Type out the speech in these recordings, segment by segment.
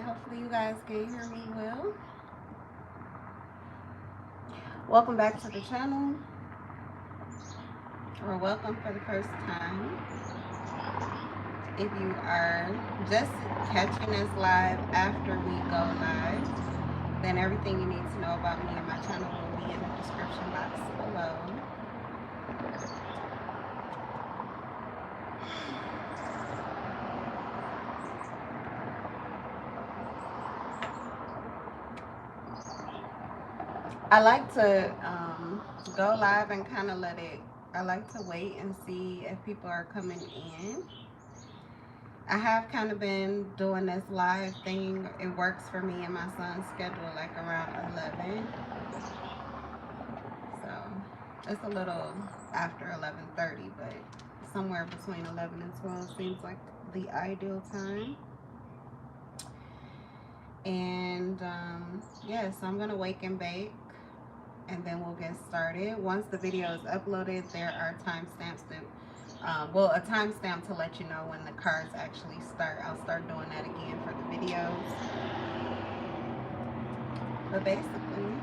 Hopefully you guys can hear me well. Welcome back to the channel, or welcome for the first time. If you are just catching us live after we go live, then everything you need to know about me and my channel will be in the description box below. I like to go live and kind of I like to wait and see if people are coming in. I have kind of been doing this live thing. It works for me and my son's schedule like around 11. So it's a little after 11:30, but somewhere between 11 and 12 seems like the ideal time. And yeah, so I'm going to wake and bake, and then we'll get started. Once the video is uploaded, there are timestamps that a timestamp to let you know when the cards actually start. I'll start doing that again for the videos. But basically,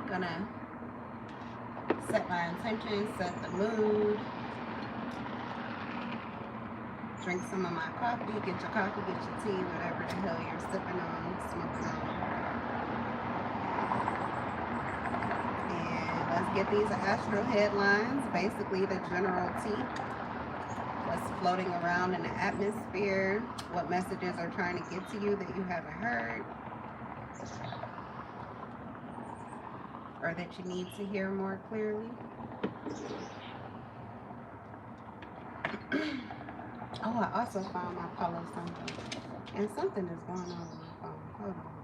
gonna set my intention, set the mood, drink some of my coffee, get your coffee, get your tea, whatever the hell you're sipping on, smoking on. And let's get these astral headlines, basically the general tea. What's floating around in the atmosphere, what messages are trying to get to you that you haven't heard, or that you need to hear more clearly. Oh, I also found my Palo something, and something is going on with my phone. Hold on.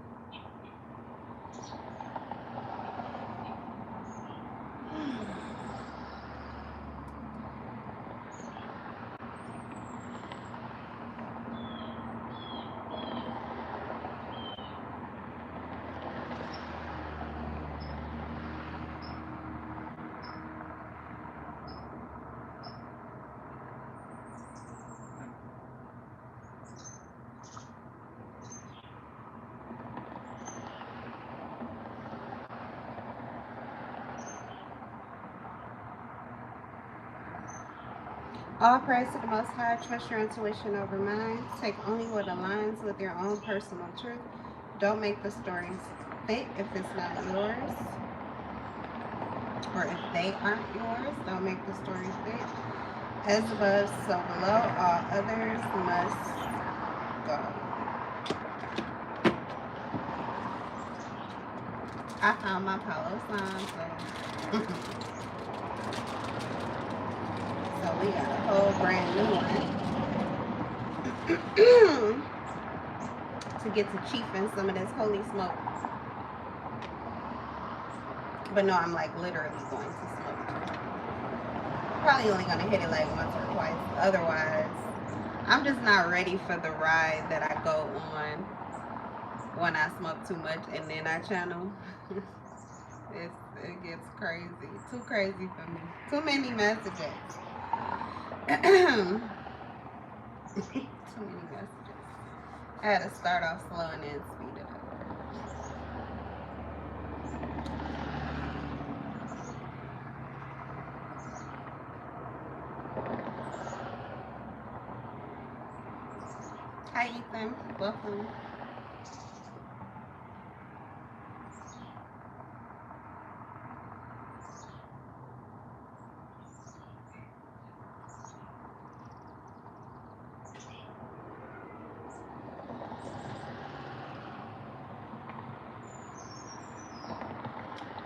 All praise to the Most High. Trust your intuition over mine. Take only what aligns with your own personal truth. Don't make the stories fit if it's not yours, or if they aren't yours. Don't make the story fit. As above, so below. All others must go. I found my Palo sign, so so we got a whole brand new one to get to chiefing some of this holy smoke. But no, I'm like literally going to smoke. Probably only gonna hit it like once or twice. Otherwise, I'm just not ready for the ride that I go on when I smoke too much and then I channel. It gets crazy. Too crazy for me. Too many messages. Too many messages. I had to start off slow and then speed it up. Hi Ethan, welcome.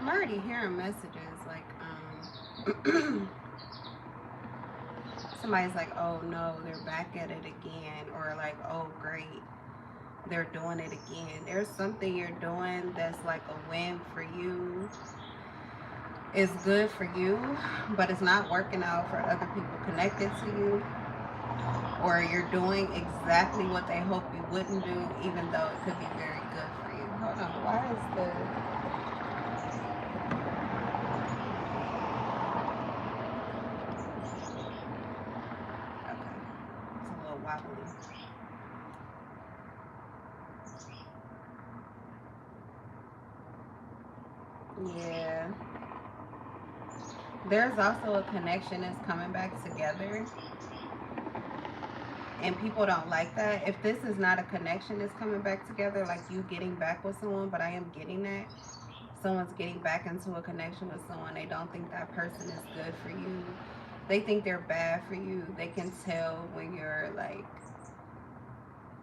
I'm already hearing messages like somebody's like, oh no, they're back at it again, or like, oh great, they're doing it again. There's something you're doing that's like a win for you. It's good for you, but it's not working out for other people connected to you, or you're doing exactly what they hope you wouldn't do, even though it could be very good for you. Hold on, why is the wobbly. Yeah. There's also a connection that's coming back together. And people don't like that. If this is not a connection that's coming back together, like you getting back with someone, but I am getting that. Someone's getting back into a connection with someone. They don't think that person is good for you. They think they're bad for you. They can tell when you're like,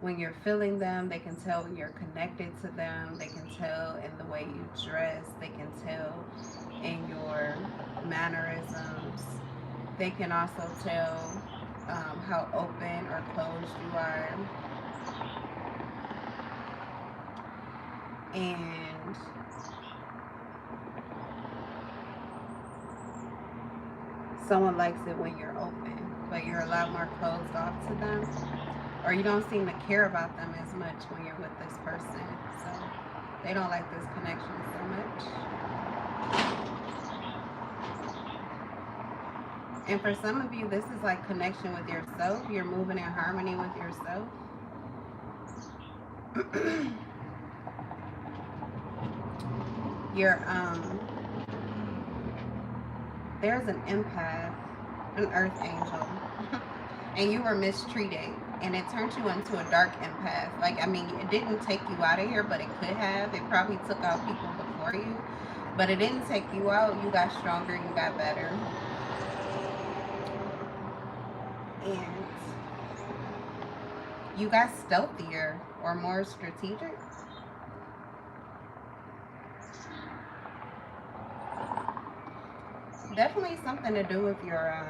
when you're feeling them. They can tell when you're connected to them. They can tell in the way you dress. They can tell in your mannerisms. They can also tell how open or closed you are. And someone likes it when you're open, but you're a lot more closed off to them, or you don't seem to care about them as much when you're with this person. So they don't like this connection so much. And for some of you, this is like connection with yourself. You're moving in harmony with yourself. You're there's an empath, an earth angel, and you were mistreated, and it turned you into a dark empath. Like, I mean, it didn't take you out of here, but it could have. It probably took out people before you, but it didn't take you out. You got stronger, you got better. And you got stealthier or more strategic. Definitely something to do with your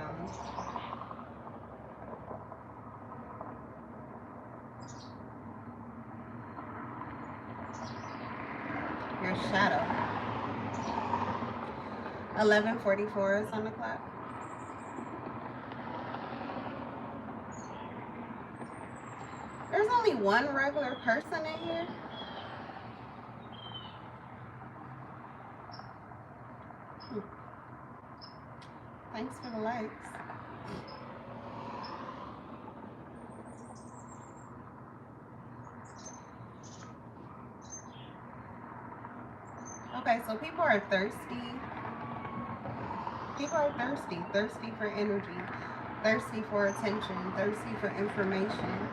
shadow. 11:44 is on the clock. There's only one regular person in here. Thanks for the likes. Okay, so people are thirsty. People are thirsty. Thirsty for energy. Thirsty for attention. Thirsty for information.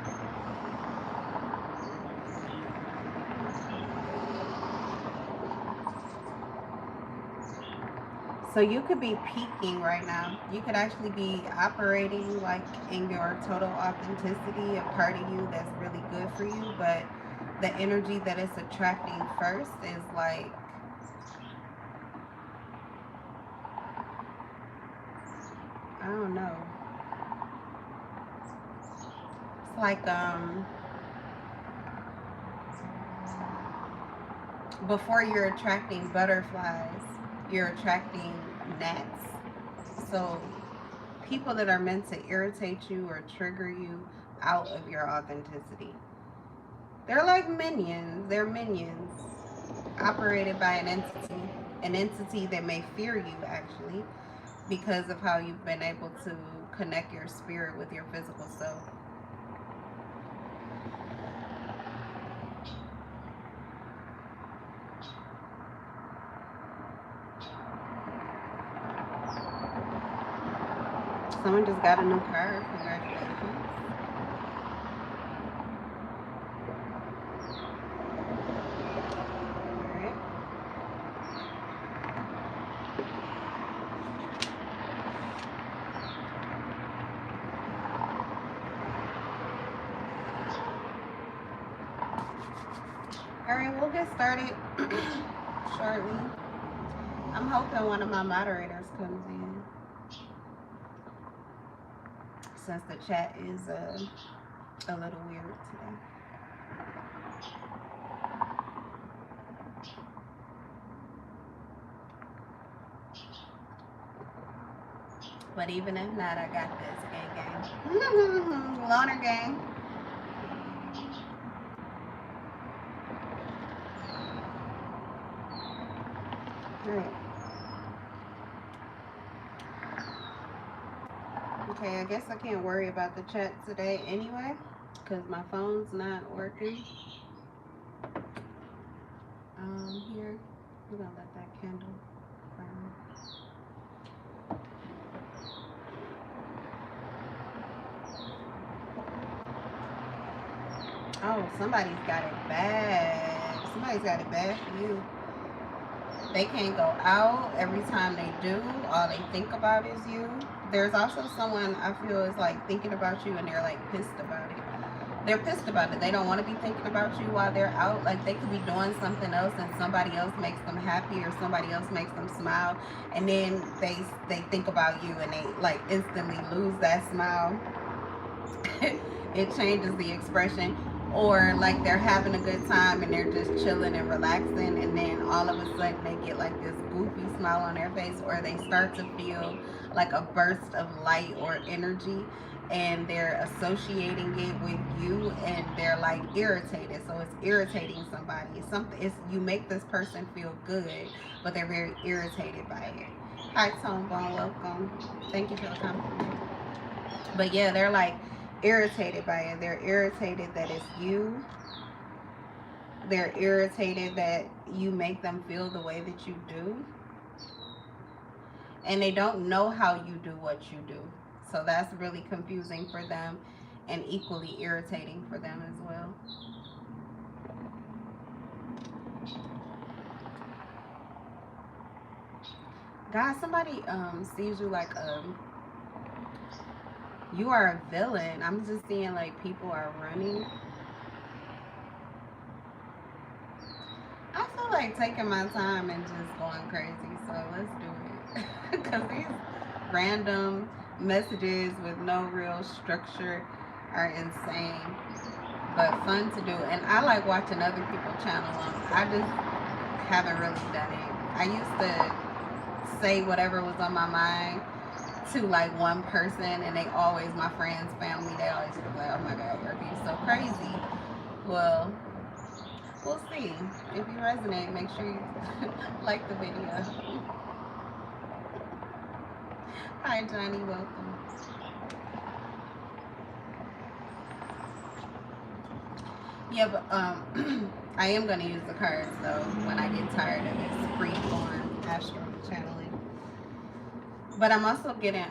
So you could be peaking right now. You could actually be operating like in your total authenticity, a part of you that's really good for you, but the energy that it's attracting first is like, I don't know. It's like before you're attracting butterflies, you're attracting gnats. So people that are meant to irritate you or trigger you out of your authenticity. They're like minions. They're minions operated by an entity that may fear you actually because of how you've been able to connect your spirit with your physical self. Someone just got a new car. Congratulations. All right, we'll get started shortly. I'm hoping one of my moderators comes in, since the chat is a little weird today. But even if not, I got this. Gang. Loner gang. Alright. Okay, I guess I can't worry about the chat today anyway, because my phone's not working. Here. We're gonna let that candle burn. Oh, somebody's got it bad. Somebody's got it bad for you. They can't go out. Every time they do, all they think about is you. There's also someone I feel is like thinking about you and they're like pissed about it. They're pissed about it. They don't want to be thinking about you while they're out. Like they could be doing something else and somebody else makes them happy or somebody else makes them smile, and then they think about you and they like instantly lose that smile. It changes the expression. Or like they're having a good time and they're just chilling and relaxing, and then all of a sudden they get like this goofy smile on their face, or they start to feel like a burst of light or energy, and they're associating it with you and they're like irritated. So it's irritating somebody. It's something, it's, you make this person feel good, but they're very irritated by it. Hi Tone Bone, welcome. Thank you for the compliment. But yeah, they're like irritated by it. They're irritated that it's you. They're irritated that you make them feel the way that you do. And they don't know how you do what you do. So that's really confusing for them and equally irritating for them as well. God, somebody sees you like you are a villain. I'm just seeing like people are running. I feel like taking my time and just going crazy. So let's do it. Because these random messages with no real structure are insane, but fun to do. And I like watching other people channel them. I just haven't really done it. I used to say whatever was on my mind to like one person, and they always, my friends, family, they always be like, oh my God, you're so crazy. Well, we'll see. If you resonate, make sure you like the video. Hi Johnny, welcome. Yeah, but I am gonna use the cards though when I get tired of this free form astral channeling. But I'm also getting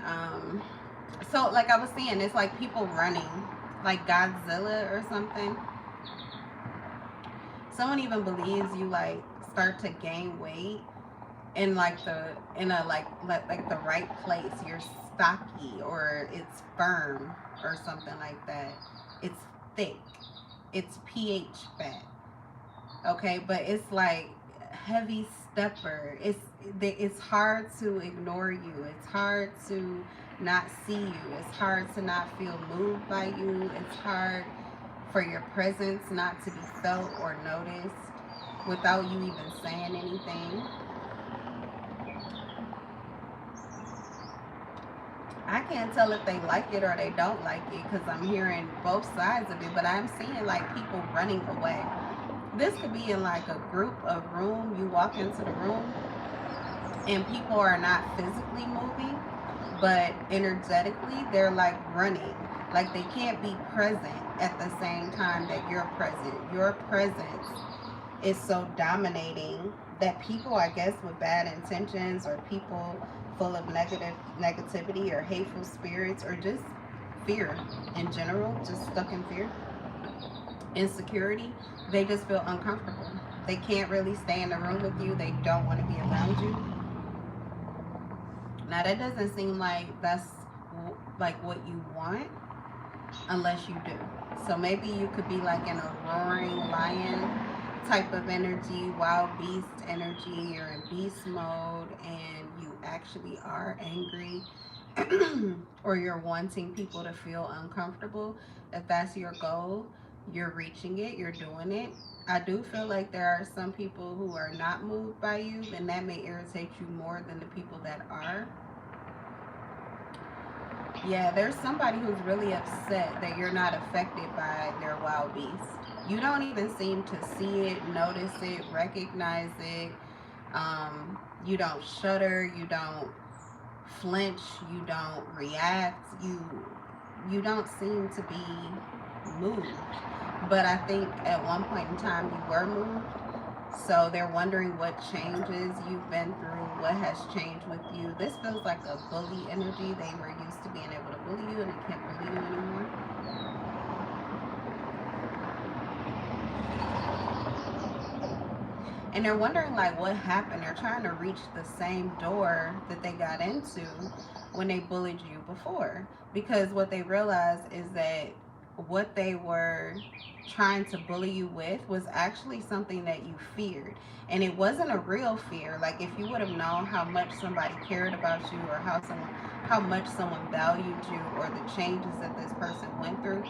so like I was saying, it's like people running, like Godzilla or something. Someone even believes you like start to gain weight in like in a like the right place. You're stocky, or it's firm or something like that. It's thick. It's pH fat. Okay, but it's like heavy stepper. It's hard to ignore you. It's hard to not see you. It's hard to not feel moved by you. It's hard for your presence not to be felt or noticed without you even saying anything. I can't tell if they like it or they don't like it because I'm hearing both sides of it, but I'm seeing like people running away. This could be in like a group, a room. You walk into the room and people are not physically moving, but energetically they're like running. Like they can't be present at the same time that you're present. Your presence is so dominating that people, I guess, with bad intentions or people full of negativity or hateful spirits or just fear in general, just stuck in fear, insecurity, they just feel uncomfortable. They can't really stay in the room with you. They don't want to be around you. Now that doesn't seem like that's like what you want unless you do. So maybe you could be like in a roaring lion type of energy, wild beast energy. You're in beast mode and you actually are angry or you're wanting people to feel uncomfortable. If that's your goal, you're reaching it, you're doing it. I do feel like there are some people who are not moved by you, and that may irritate you more than the people that are. Yeah, there's somebody who's really upset that you're not affected by their wild beast. You don't even seem to see it, notice it, recognize it. You don't shudder, you don't flinch, you don't react, you don't seem to be moved. But I think at one point in time you were moved. So they're wondering what changes you've been through, what has changed with you. This feels like a bully energy. They were used to being able to bully you and they can't bully you anymore. And they're wondering like what happened. They're trying to reach the same door that they got into when they bullied you before. Because what they realized is that what they were trying to bully you with was actually something that you feared. And it wasn't a real fear. Like if you would have known how much somebody cared about you or how much someone valued you or the changes that this person went through,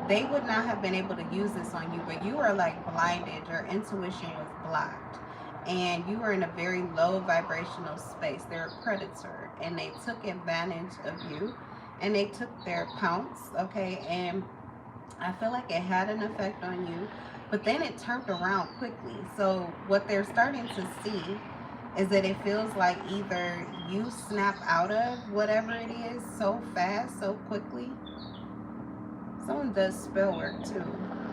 they would not have been able to use this on you, but you were like blinded. Your intuition was blocked. And you were in a very low vibrational space. They're a predator and they took advantage of you and they took their pounce, okay? And I feel like it had an effect on you, but then it turned around quickly. So what they're starting to see is that it feels like either you snap out of whatever it is so fast, so quickly. Someone does spell work too.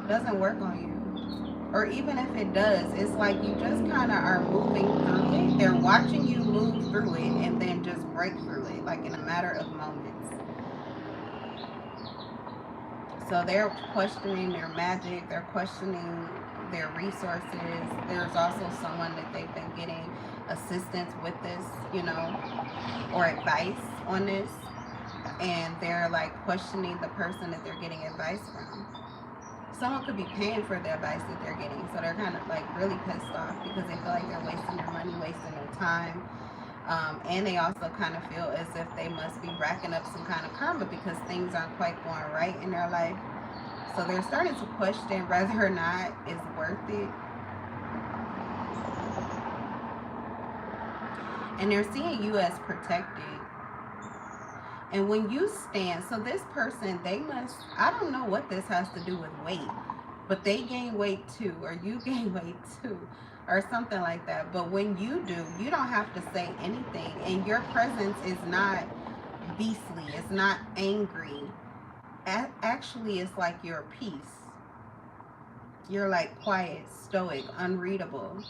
It doesn't work on you. Or even if it does, it's like you just kind of are moving through it. They're watching you move through it and then just break through it, like in a matter of moments. So they're questioning their magic. They're questioning their resources. There's also someone that they've been getting assistance with this, you know, or advice on this. And they're like questioning the person that they're getting advice from. Someone could be paying for the advice that they're getting, so they're kind of like really pissed off because they feel like they're wasting their money, wasting their time, and they also kind of feel as if they must be racking up some kind of karma because things aren't quite going right in their life. So they're starting to question whether or not it's worth it. And they're seeing you as protected. And when you stand, so this person, they must, I don't know what this has to do with weight, but they gain weight too, or you gain weight too, or something like that. But when you do, you don't have to say anything. And your presence is not beastly. It's not angry. Actually, it's like you're peace. You're like quiet, stoic, unreadable.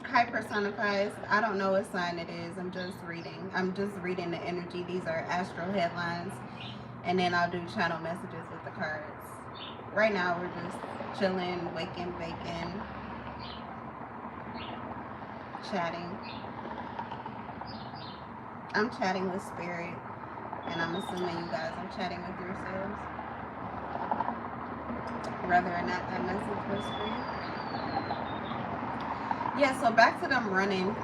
Hi personifies. I don't know what sign it is. I'm just reading the energy. These are astral headlines. And then I'll do channel messages with the cards. Right now we're just chilling, waking, baking, chatting. I'm chatting with spirit. And I'm assuming you guys are chatting with yourselves. Whether or not that message was for you. Yeah, so back to them running.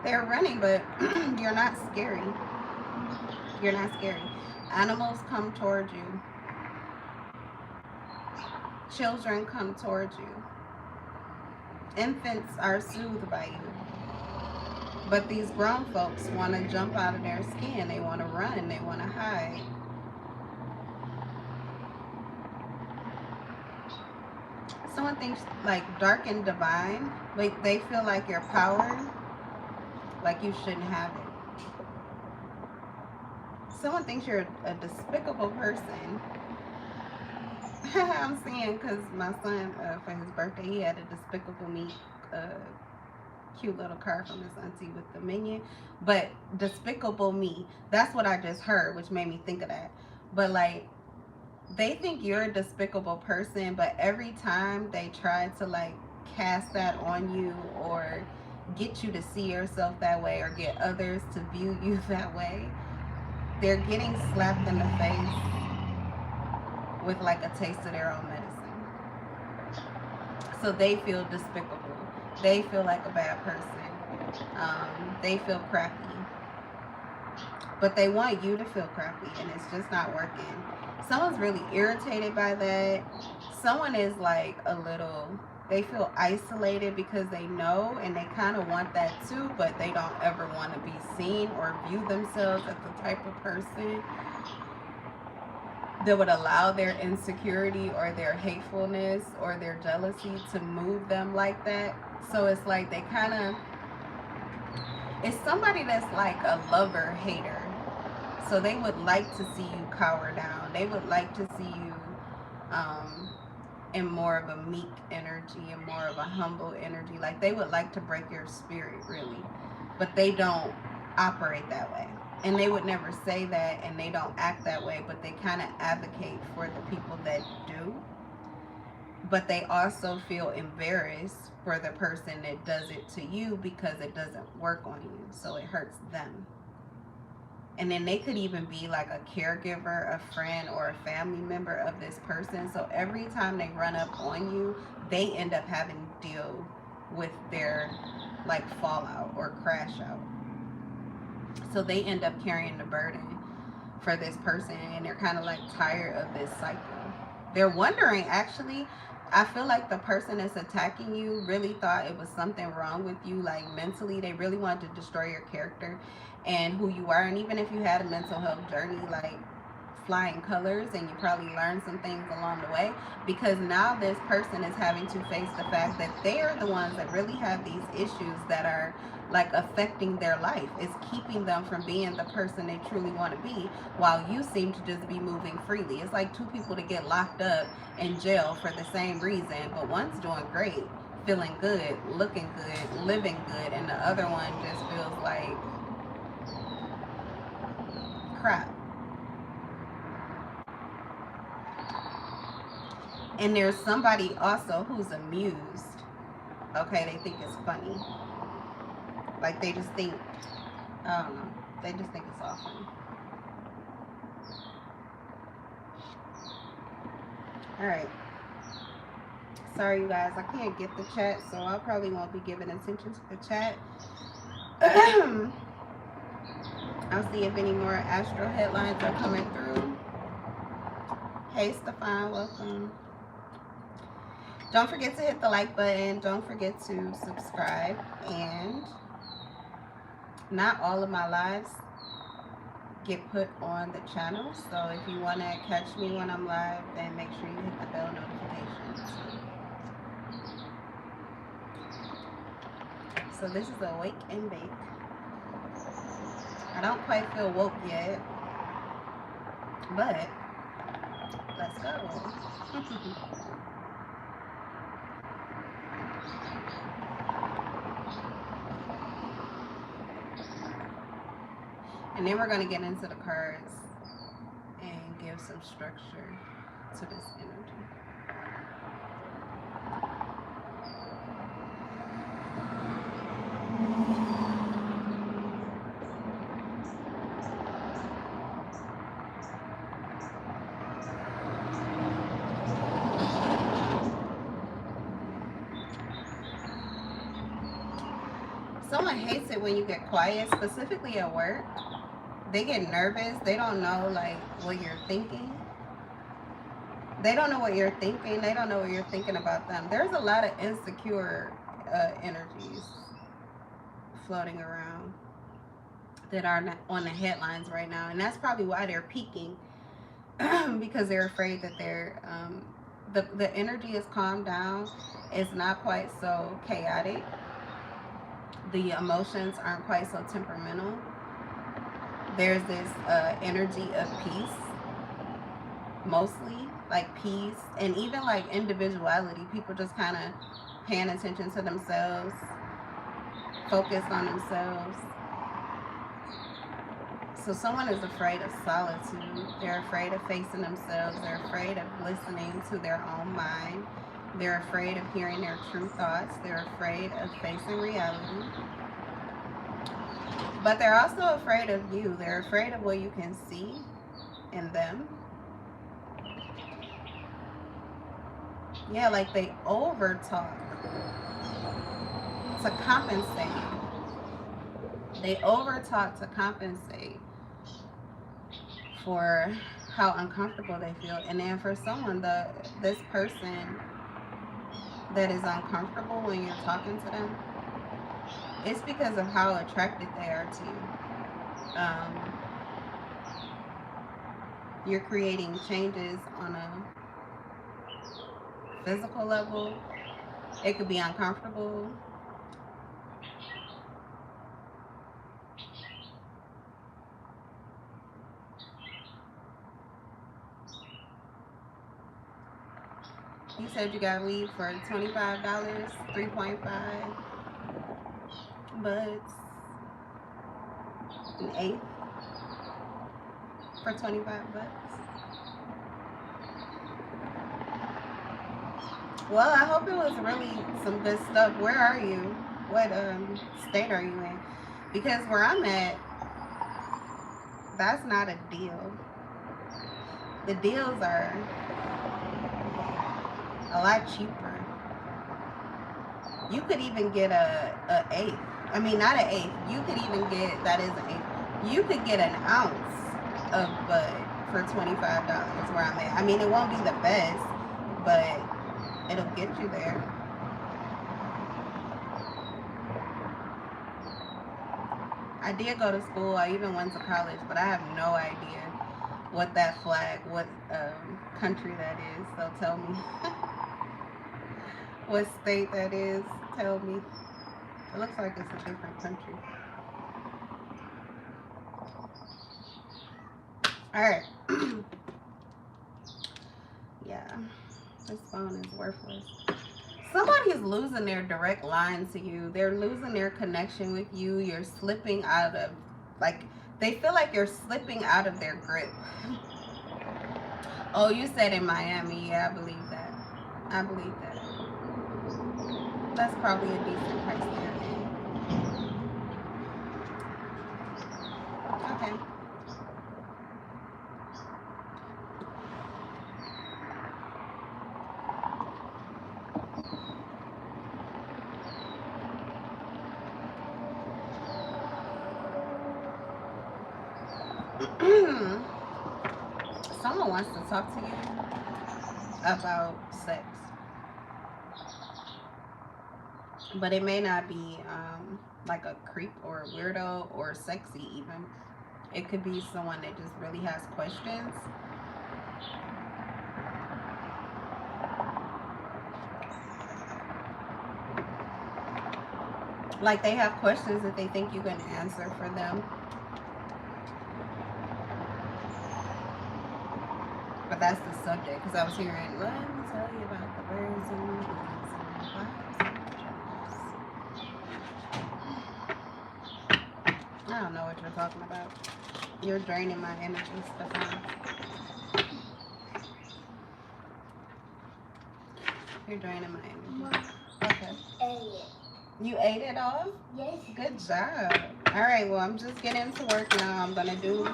They're running, but you're not scary. You're not scary. Animals come towards you. Children come towards you. Infants are soothed by you. But these grown folks want to jump out of their skin. They want to run. They want to hide. Someone thinks like dark and divine, like they feel like your power, like you shouldn't have it. Someone thinks you're a despicable person. I'm seeing because my son, for his birthday, he had a Despicable Me cute little card from his auntie with the minion. But Despicable Me, that's what I just heard, which made me think of that. But like, they think you're a despicable person, but every time they try to like cast that on you or get you to see yourself that way or get others to view you that way, they're getting slapped in the face with like a taste of their own medicine. So they feel despicable. They feel like a bad person. They feel crappy. But they want you to feel crappy, and it's just not working. Someone's really irritated by that. Someone is like a little, they feel isolated because they know and they kind of want that too, but they don't ever want to be seen or view themselves as the type of person that would allow their insecurity or their hatefulness or their jealousy to move them like that. So it's like they kind of, it's somebody that's like a lover hater. So they would like to see you cower down. They would like to see you in more of a meek energy and more of a humble energy. Like they would like to break your spirit, really. But they don't operate that way. And they would never say that, and they don't act that way, but they kind of advocate for the people that do. But they also feel embarrassed for the person that does it to you because it doesn't work on you. So it hurts them. And then they could even be like a caregiver, a friend, or a family member of this person. So every time they run up on you, they end up having to deal with their like fallout or crash out. So they end up carrying the burden for this person, and they're kind of like tired of this cycle. They're wondering, actually, I feel like the person that's attacking you really thought it was something wrong with you, like mentally. They really wanted to destroy your character and who you are. And even if you had a mental health journey, like flying colors, and you probably learned some things along the way, because now this person is having to face the fact that they are the ones that really have these issues that are like affecting their life. It's keeping them from being the person they truly want to be, while you seem to just be moving freely. It's like two people to get locked up in jail for the same reason, but one's doing great, feeling good, looking good, living good, and the other one just feels like crap. And there's somebody also who's amused. Okay, they think it's funny. Like they just think, I don't know, they just think it's all funny. Alright. Sorry, you guys, I can't get the chat, so I probably won't be giving attention to the chat. I'll see if any more astral headlines are coming through. Hey, Stefan, welcome. Don't forget to hit the like button. Don't forget to subscribe. And not all of my lives get put on the channel. So if you want to catch me when I'm live, then make sure you hit the bell notifications. So this is a wake and bake. I don't quite feel woke yet, but let's go. And then we're going to get into the cards and give some structure to this energy. Someone hates it when you get quiet, specifically at work. They get nervous. They don't know like what you're thinking. They don't know what you're thinking. They don't know what you're thinking about them. There's a lot of insecure energies floating around that are not on the headlines right now, and that's probably why they're peaking because they're afraid that they're the energy is calmed down. It's not quite so chaotic. The emotions aren't quite so temperamental. There's this energy of peace, mostly like peace, and even like individuality. People just kind of paying attention to themselves, focused on themselves. So someone is afraid of solitude. They're afraid of facing themselves. They're afraid of listening to their own mind. They're afraid of hearing their true thoughts. They're afraid of facing reality. But they're also afraid of you. They're afraid of what you can see in them. Yeah, like they over talk to compensate. They over talk to compensate for how uncomfortable they feel. And then for someone, this person that is uncomfortable when you're talking to them, it's because of how attracted they are to you. You're creating changes on a physical level. It could be uncomfortable. You said you got weed for $25, 3.5 buds, an eighth for 25 bucks. Well, I hope it was really some good stuff. Where are you? What state are you in? Because where I'm at, that's not a deal. The deals are a lot cheaper. You could even get a eighth. I mean, not an eighth. You could even get, that is an eighth. You could get an ounce of bud for $25 where I'm at. I mean, it won't be the best, but it'll get you there. I did go to school. I even went to college, but I have no idea what that flag, what country that is. So tell me. What state that is. Tell me. It looks like it's a different country. Alright. Yeah. This phone is worthless. Somebody is losing their direct line to you. They're losing their connection with you. You're slipping out of, like, they feel like you're slipping out of their grip. Oh, you said in Miami. Yeah, I believe that. I believe that. That's probably a decent price there. Okay. Someone wants to talk to you about sex, but it may not be like a creep or a weirdo or sexy even. It could be someone that just really has questions. Like they have questions that they think you can answer for them. But that's the subject, because I was hearing, let me tell you about the birds and the bees and the flowers and the trees. I don't know what you're talking about. You're draining my energy, Stefan. You're draining my energy. Okay. You ate it all? Yes. Good job. All right, well, I'm just getting to work now. I'm going to do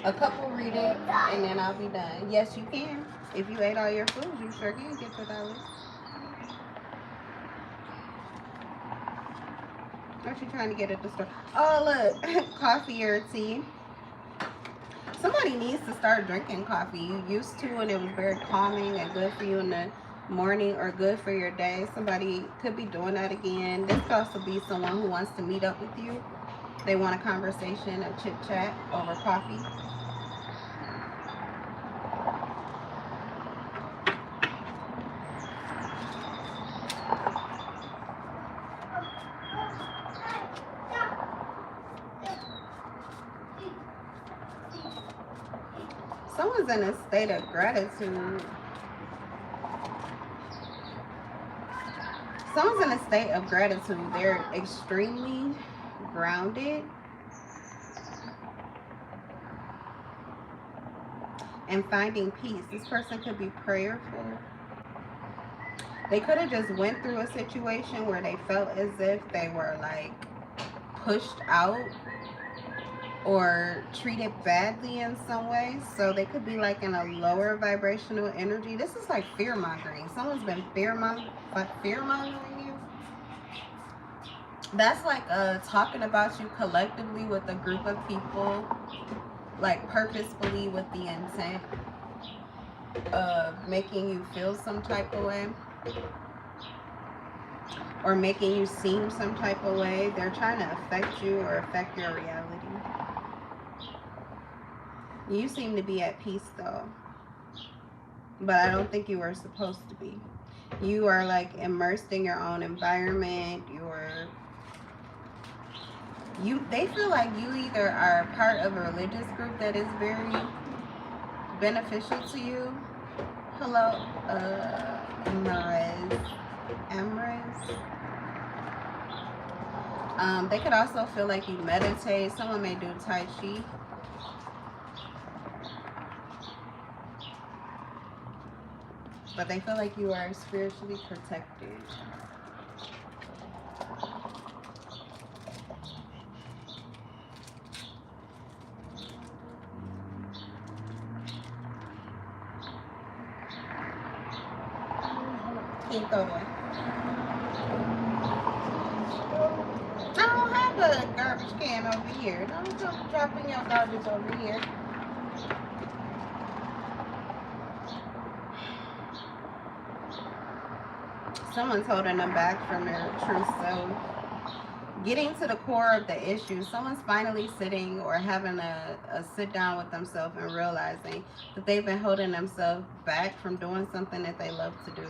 a couple readings, and then I'll be done. Yes, you can. If you ate all your food, you sure can get your dollars. What you trying to get at the store? Oh, look. Coffee or tea. Somebody needs to start drinking coffee. You used to, and it was very calming and good for you in the morning or good for your day. Somebody could be doing that again. This could also be someone who wants to meet up with you. They want a conversation, a chit chat over coffee. Someone's in a state of gratitude. Someone's in a state of gratitude. They're extremely grounded and finding peace. This person could be prayerful. They could have just went through a situation where they felt as if they were like pushed out or treated badly in some way. So they could be like in a lower vibrational energy. This is like fear-mongering. Someone's been fear-mongering you. That's like talking about you collectively with a group of people, like purposefully with the intent of making you feel some type of way or making you seem some type of way. They're trying to affect you or affect your reality. You seem to be at peace though, but I don't think you were supposed to be. You are like immersed in your own environment. They feel like you either are part of a religious group that is very beneficial to you, Hello, Emira's. They could also feel like you meditate. Someone may do Tai Chi. But they feel like you are spiritually protected. Can you throw it away? I don't have a garbage can over here. Don't come dropping your garbage over here. Someone's holding them back from their true self. Getting to the core of the issue, someone's finally sitting or having a sit down with themselves and realizing that they've been holding themselves back from doing something that they love to do.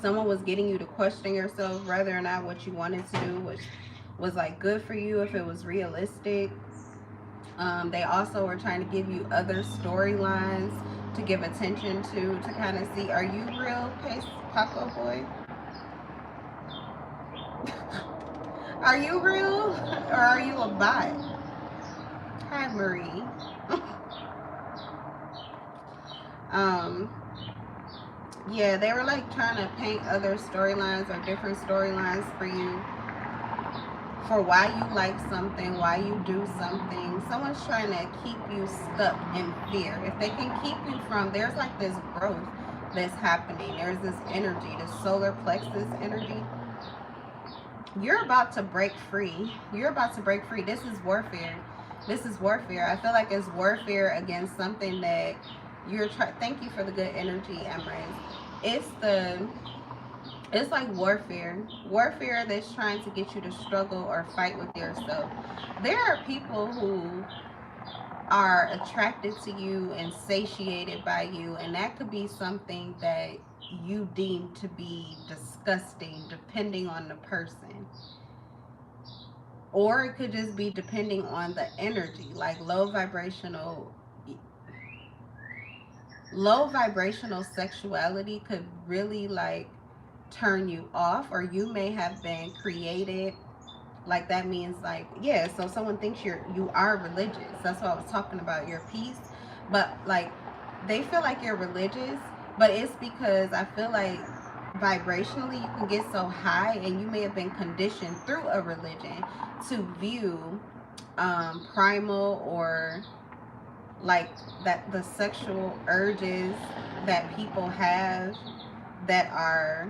Someone was getting you to question yourself whether or not what you wanted to do was like good for you, if it was realistic. They also were trying to give you other storylines to give attention to kind of see, are you real, Paco boy? Are you real or are you a bot? Hi, Marie. Yeah, they were like trying to paint other storylines or different storylines for you, for why you like something, why you do something. Someone's trying to keep you stuck in fear. If they can keep you from, there's like this growth that's happening. There's this energy, this solar plexus energy. You're about to break free. You're about to break free. This is warfare. This is warfare. I feel like it's warfare against something that you're trying. Thank you for the good energy, Emirates. It's like warfare that's trying to get you to struggle or fight with yourself. There are people who are attracted to you and satiated by you, and that could be something that you deem to be disgusting depending on the person, or it could just be depending on the energy. Like low vibrational sexuality could really like turn you off, or you may have been created like, that means like, yeah, so someone thinks you are religious. That's what I was talking about, your peace. But like they feel like you're religious, but it's because I feel like vibrationally you can get so high, and you may have been conditioned through a religion to view primal or like that the sexual urges that people have that are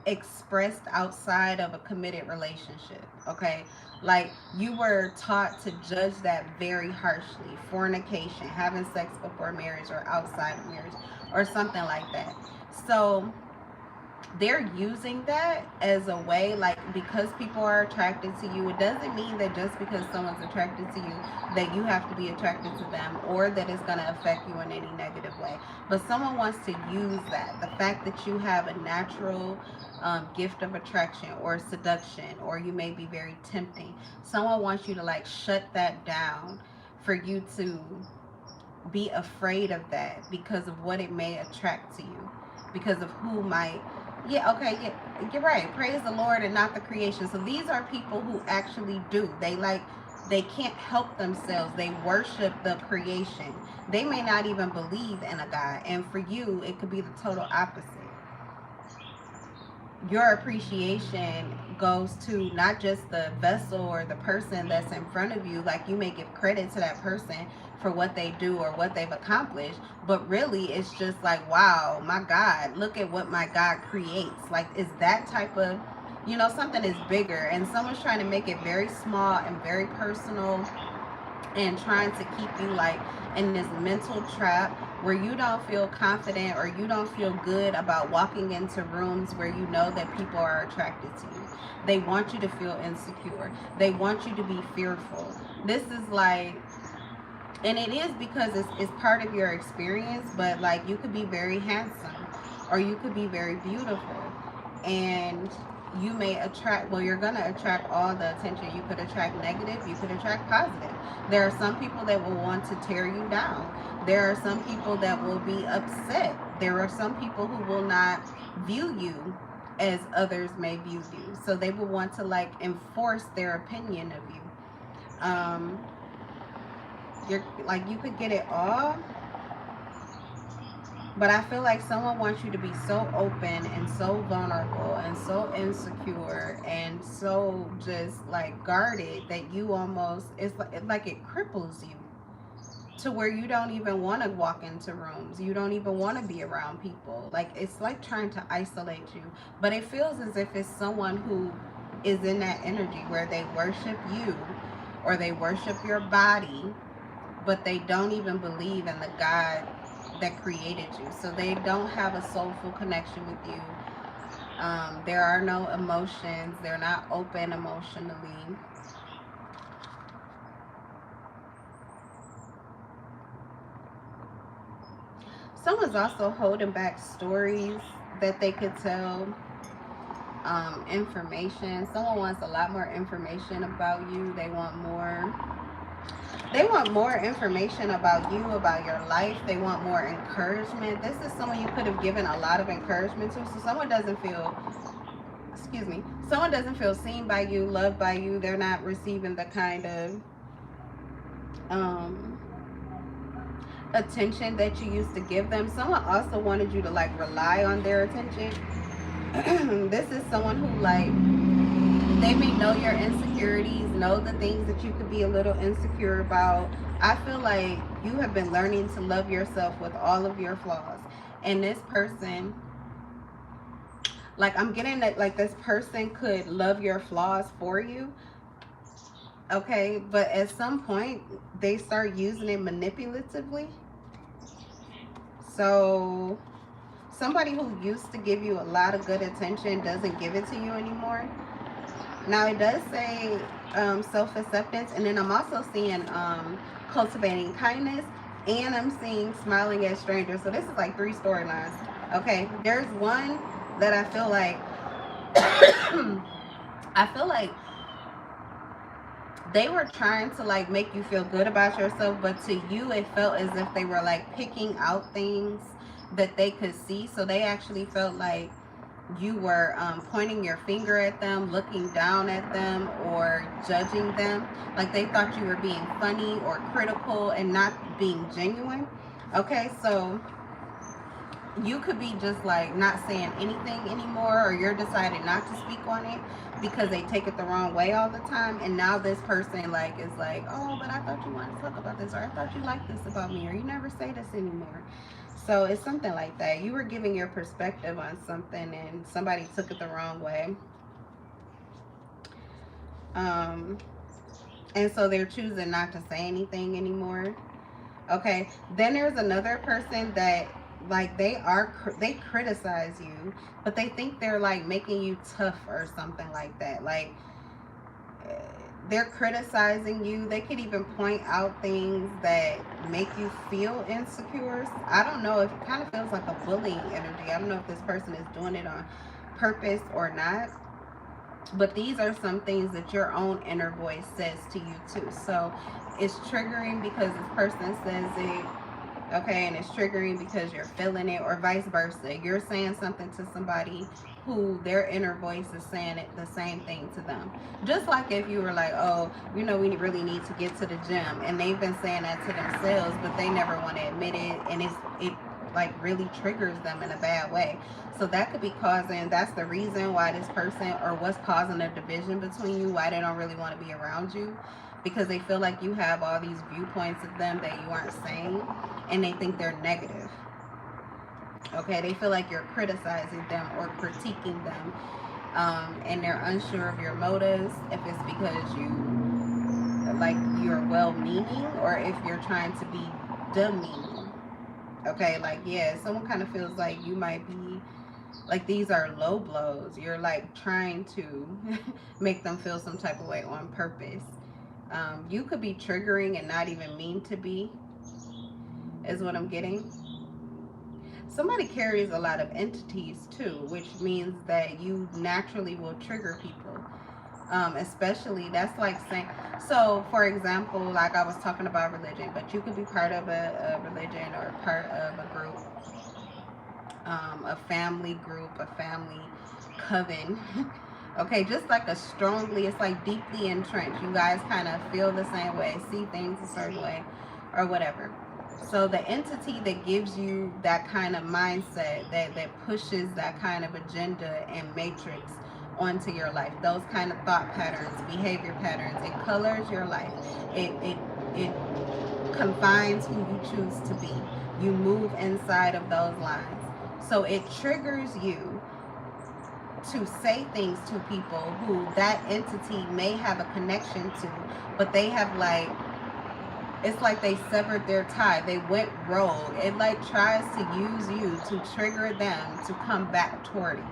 expressed outside of a committed relationship. Okay, like you were taught to judge that very harshly. Fornication, having sex before marriage or outside of marriage, or something like that. So they're using that as a way, like, because people are attracted to you, it doesn't mean that just because someone's attracted to you that you have to be attracted to them, or that it's going to affect you in any negative way. But someone wants to use that, the fact that you have a natural gift of attraction or seduction, or you may be very tempting. Someone wants you to like shut that down, for you to be afraid of that because of what it may attract to you, because of who might. Yeah, okay, yeah, you're right. Praise the Lord and not the creation. So these are people who actually do. They can't help themselves. They worship the creation. They may not even believe in a God. And for you, it could be the total opposite. Your appreciation goes to not just the vessel or the person that's in front of you. Like, you may give credit to that person for what they do or what they've accomplished, but really it's just like, wow, my God, look at what my God creates. Like, is that type of, something is bigger, and someone's trying to make it very small and very personal, and trying to keep you like in this mental trap where you don't feel confident, or you don't feel good about walking into rooms where you know that people are attracted to you. They want you to feel insecure. They want you to be fearful. This is like, and it is because it's part of your experience, but like you could be very handsome, or you could be very beautiful, and you may attract, well, you're going to attract all the attention. You could attract negative, you could attract positive. There are some people that will want to tear you down. There are some people that will be upset. There are some people who will not view you as others may view you. So they will want to like enforce their opinion of you. You're like, you could get it all, but I feel like someone wants you to be so open and so vulnerable and so insecure and so just like guarded that you almost, it's like it cripples you to where you don't even want to walk into rooms. You don't even want to be around people. Like it's like trying to isolate you. But it feels as if it's someone who is in that energy where they worship you or they worship your body, but they don't even believe in the God that created you. So they don't have a soulful connection with you. There are no emotions. They're not open emotionally. Someone's also holding back stories that they could tell, information. Someone wants a lot more information about you. They want more information about you, about your life. They want more encouragement. This is someone you could have given a lot of encouragement to. So someone doesn't feel, excuse me, someone doesn't feel seen by you, loved by you. They're not receiving the kind of um, attention that you used to give them. Someone also wanted you to like rely on their attention. This is someone who like, they may know your insecurities, know the things that you could be a little insecure about. I feel like you have been learning to love yourself with all of your flaws. And this person, like I'm getting that like this person could love your flaws for you. Okay, but at some point they start using it manipulatively. So somebody who used to give you a lot of good attention doesn't give it to you anymore. Now it does say self-acceptance, and then I'm also seeing cultivating kindness, and I'm seeing smiling at strangers. So this is like three storylines. Okay, there's one that I feel like I feel like they were trying to like make you feel good about yourself, but to you it felt as if they were like picking out things that they could see. So they actually felt like you were pointing your finger at them, looking down at them, or judging them. Like they thought you were being funny or critical and not being genuine. Okay, so you could be just like not saying anything anymore, or you're deciding not to speak on it because they take it the wrong way all the time. And now this person like is like, oh, but I thought you wanted to talk about this, or I thought you liked this about me, or you never say this anymore. So it's something like that. You were giving your perspective on something and somebody took it the wrong way. Um, and so they're choosing not to say anything anymore. Okay. Then there's another person that like they criticize you, but they think they're like making you tough or something like that. Like they're criticizing you. They could even point out things that make you feel insecure. I don't know, if it kind of feels like a bullying energy. I don't know if this person is doing it on purpose or not, but these are some things that your own inner voice says to you too. So it's triggering because this person says it, okay, and it's triggering because you're feeling it, or vice versa. You're saying something to somebody who their inner voice is saying it the same thing to them. Just like if you were like, oh, you know, we really need to get to the gym, and they've been saying that to themselves, but they never want to admit it, and it like really triggers them in a bad way. So that could be causing, that's the reason why this person, or what's causing a division between you, why they don't really want to be around you, because they feel like you have all these viewpoints of them that you aren't saying, and they think they're negative. Okay, they feel like you're criticizing them or critiquing them, and they're unsure of your motives, if it's because you're well-meaning, or if you're trying to be demeaning. Okay, like yeah, someone kind of feels like you might be like, these are low blows. You're like trying to make them feel some type of way on purpose. You could be triggering and not even mean to be, is what I'm getting. somebody carries a lot of entities too, which means that you naturally will trigger people. Especially, that's like saying, so for example, like I was talking about religion, but you could be part of a religion or part of a group, a family group, a family coven. Okay, just like a strongly, it's like deeply entrenched. You guys kind of feel the same way, see things a certain way, or whatever. So the entity that gives you that kind of mindset, that pushes that kind of agenda and matrix onto your life, those kind of thought patterns, behavior patterns, it colors your life. It confines who you choose to be. You move inside of those lines. So it triggers you to say things to people who that entity may have a connection to, but they have like, it's like they severed their tie. They went rogue. It like tries to use you to trigger them to come back toward you.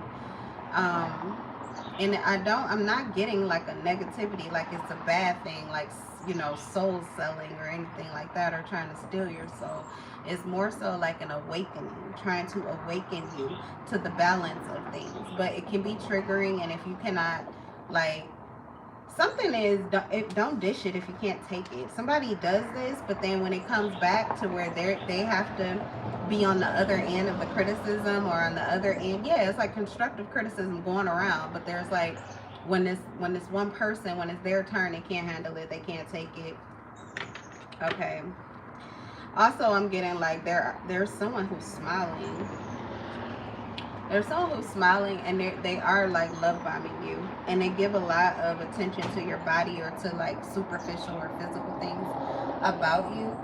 And I'm not getting like a negativity, like it's a bad thing, like, you know, soul selling or anything like that, or trying to steal your soul. It's more so like an awakening, trying to awaken you to the balance of things. But it can be triggering, and if you cannot, like, something is, don't dish it if you can't take it. Somebody does this, but then when it comes back to where they have to be on the other end of the criticism, or on the other end, yeah, it's like constructive criticism going around, but there's like, when this one person, when it's their turn, they can't handle it, they can't take it. Okay. Also, I'm getting like there's someone who's smiling. There's someone who's smiling, and they are like love bombing you, and they give a lot of attention to your body, or to like superficial or physical things about you.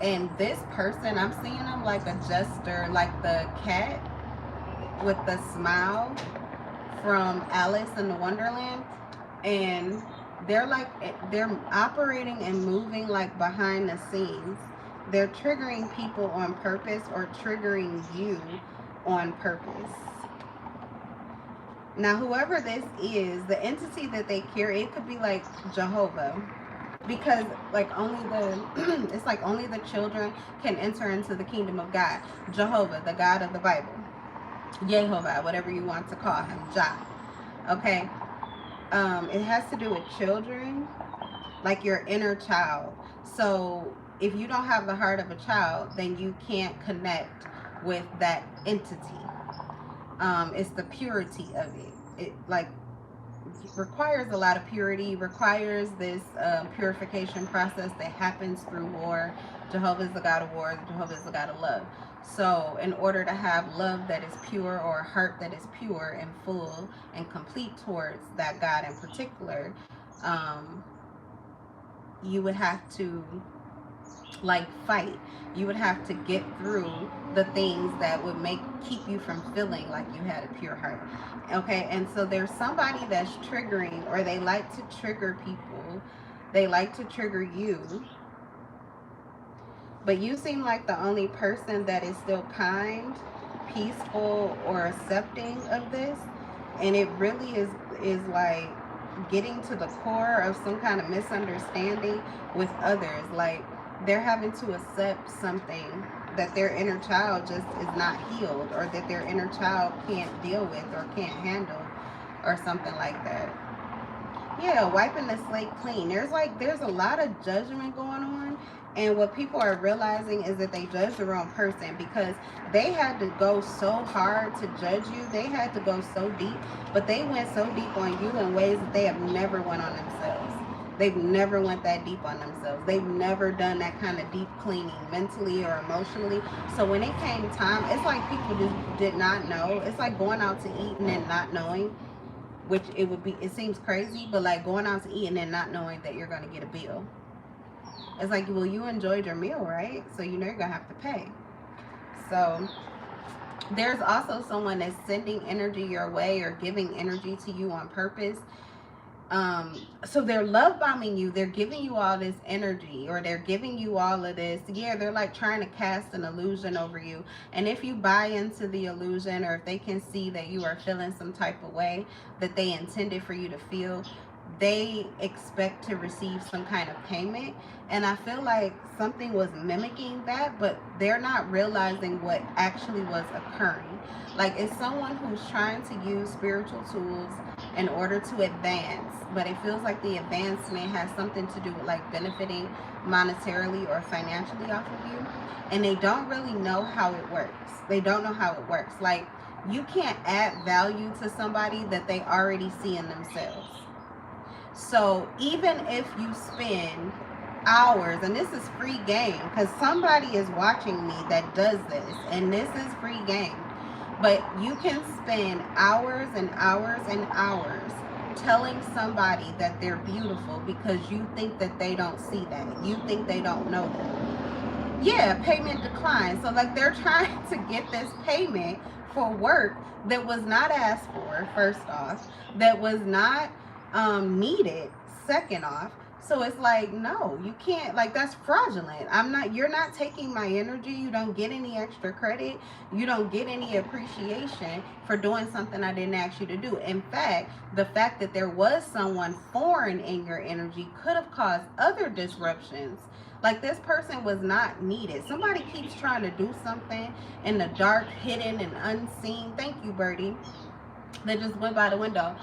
And this person, I'm seeing them like a jester, like the cat with the smile from Alice in the Wonderland. And they're like, they're operating and moving like behind the scenes. They're triggering people on purpose, or triggering you on purpose. Now, whoever this is, the entity that they carry, it could be like Jehovah, because like only the it's like only the children can enter into the kingdom of God. Jehovah, the God of the Bible, Yehovah, whatever you want to call him, Jah. Okay. It has to do with children, like your inner child. So if you don't have the heart of a child, then you can't connect with that entity. It's the purity of it. It like requires a lot of purity, requires this purification process that happens through war. Jehovah is the God of war. Jehovah is the God of love. So in order to have love that is pure, or a heart that is pure and full and complete towards that God in particular, you would have to like fight. You would have to get through the things that would keep you from feeling like you had a pure heart. Okay, and so there's somebody that's triggering, or they like to trigger people. They like to trigger you. But you seem like the only person that is still kind, peaceful, or accepting of this. And it really is like getting to the core of some kind of misunderstanding with others. Like, they're having to accept something that their inner child just is not healed, or that their inner child can't deal with, or can't handle, or something like that. Yeah, wiping the slate clean. There's a lot of judgment going on, and what people are realizing is that they judge the wrong person, because they had to go so hard to judge you. They had to go so deep, but they went so deep on you in ways that they have never went on themselves. They've never went that deep on themselves. They've never done that kind of deep cleaning, mentally or emotionally. So when it came time, it's like people just did not know. It's like going out to eat and then not knowing, which it seems crazy, but like going out to eat and then not knowing that you're going to get a bill. It's like, well, you enjoyed your meal, right? So you know you're going to have to pay. So there's also someone that's sending energy your way, or giving energy to you on purpose. So they're love bombing you. They're giving you all this energy, or they're giving you all of this. Yeah, they're like trying to cast an illusion over you. And if you buy into the illusion, or if they can see that you are feeling some type of way that they intended for you to feel, they expect to receive some kind of payment. And I feel like something was mimicking that, but they're not realizing what actually was occurring. Like, it's someone who's trying to use spiritual tools in order to advance, but it feels like the advancement has something to do with like benefiting monetarily or financially off of you. And they don't really know how it works. They don't know how it works. Like, you can't add value to somebody that they already see in themselves. So even if you spend hours, and this is free game because somebody is watching me that does this, and this is free game, but you can spend hours and hours and hours telling somebody that they're beautiful because you think that they don't see that. You think they don't know that. Yeah, payment declined. So like, they're trying to get this payment for work that was not asked for, first off, that was not needed, second off. So it's like, no, you can't, like, that's fraudulent. You're not taking my energy. You don't get any extra credit. You don't get any appreciation for doing something I didn't ask you to do. In fact, the fact that there was someone foreign in your energy could have caused other disruptions. Like, this person was not needed. Somebody keeps trying to do something in the dark, hidden, and unseen. Thank you, Birdie. They just went by the window.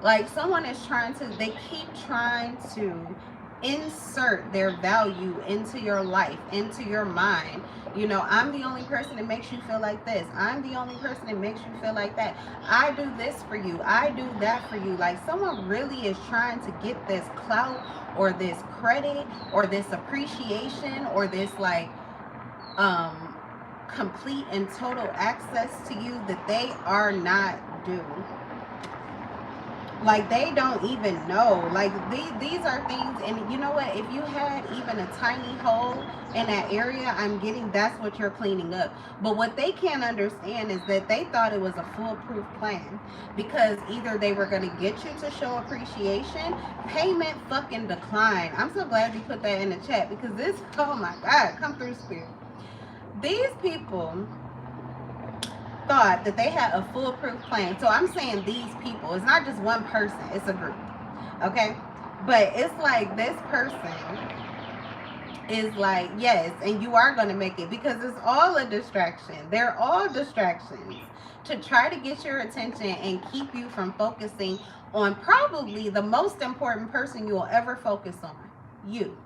Like, someone is trying to, they keep trying to insert their value into your life, into your mind. You know, I'm the only person that makes you feel like this. I'm the only person that makes you feel like that. I do this for you. I do that for you. Like, someone really is trying to get this clout or this credit or this appreciation or this like complete and total access to you that they are not due. Like, they don't even know. Like, these are things, and you know what, if you had even a tiny hole in that area, I'm getting that's what you're cleaning up. But what they can't understand is that they thought it was a foolproof plan, because either they were going to get you to show appreciation, payment fucking decline. I'm so glad you put that in the chat, because this, oh my God, come through, spirit. These people thought that they had a foolproof plan. So I'm saying these people, it's not just one person, it's a group, okay? But it's like, this person is like, yes, and you are going to make it, because it's all a distraction. They're all distractions to try to get your attention and keep you from focusing on probably the most important person you will ever focus on, you.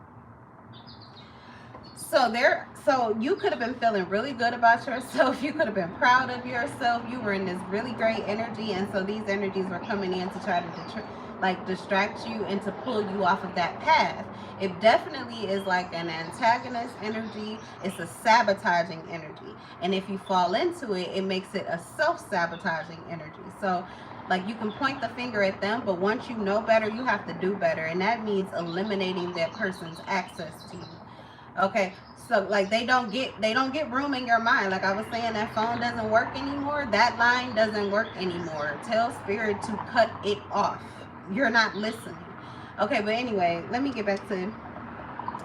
So you could have been feeling really good about yourself. You could have been proud of yourself. You were in this really great energy, and so these energies were coming in to try to distract you and to pull you off of that path. It definitely is like an antagonist energy. It's a sabotaging energy, and if you fall into it, it makes it a self-sabotaging energy. So like, you can point the finger at them, but once you know better, you have to do better, and that means eliminating that person's access to you. Okay, so like, they don't get room in your mind. Like I was saying, that phone doesn't work anymore. That line doesn't work anymore. Tell spirit to cut it off. You're not listening. Okay, but anyway, let me get back to,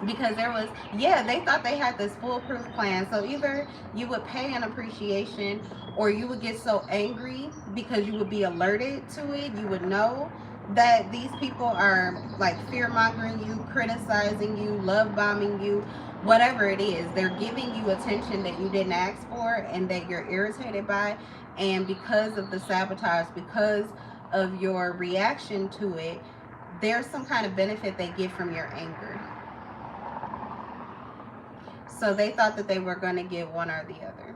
because there was, yeah, they thought they had this foolproof plan. So either you would pay an appreciation, or you would get so angry because you would be alerted to it. You would know that these people are like fear mongering you, criticizing you, love bombing you, whatever it is. They're giving you attention that you didn't ask for and that you're irritated by. And because of the sabotage, because of your reaction to it, there's some kind of benefit they get from your anger. So they thought that they were going to get one or the other.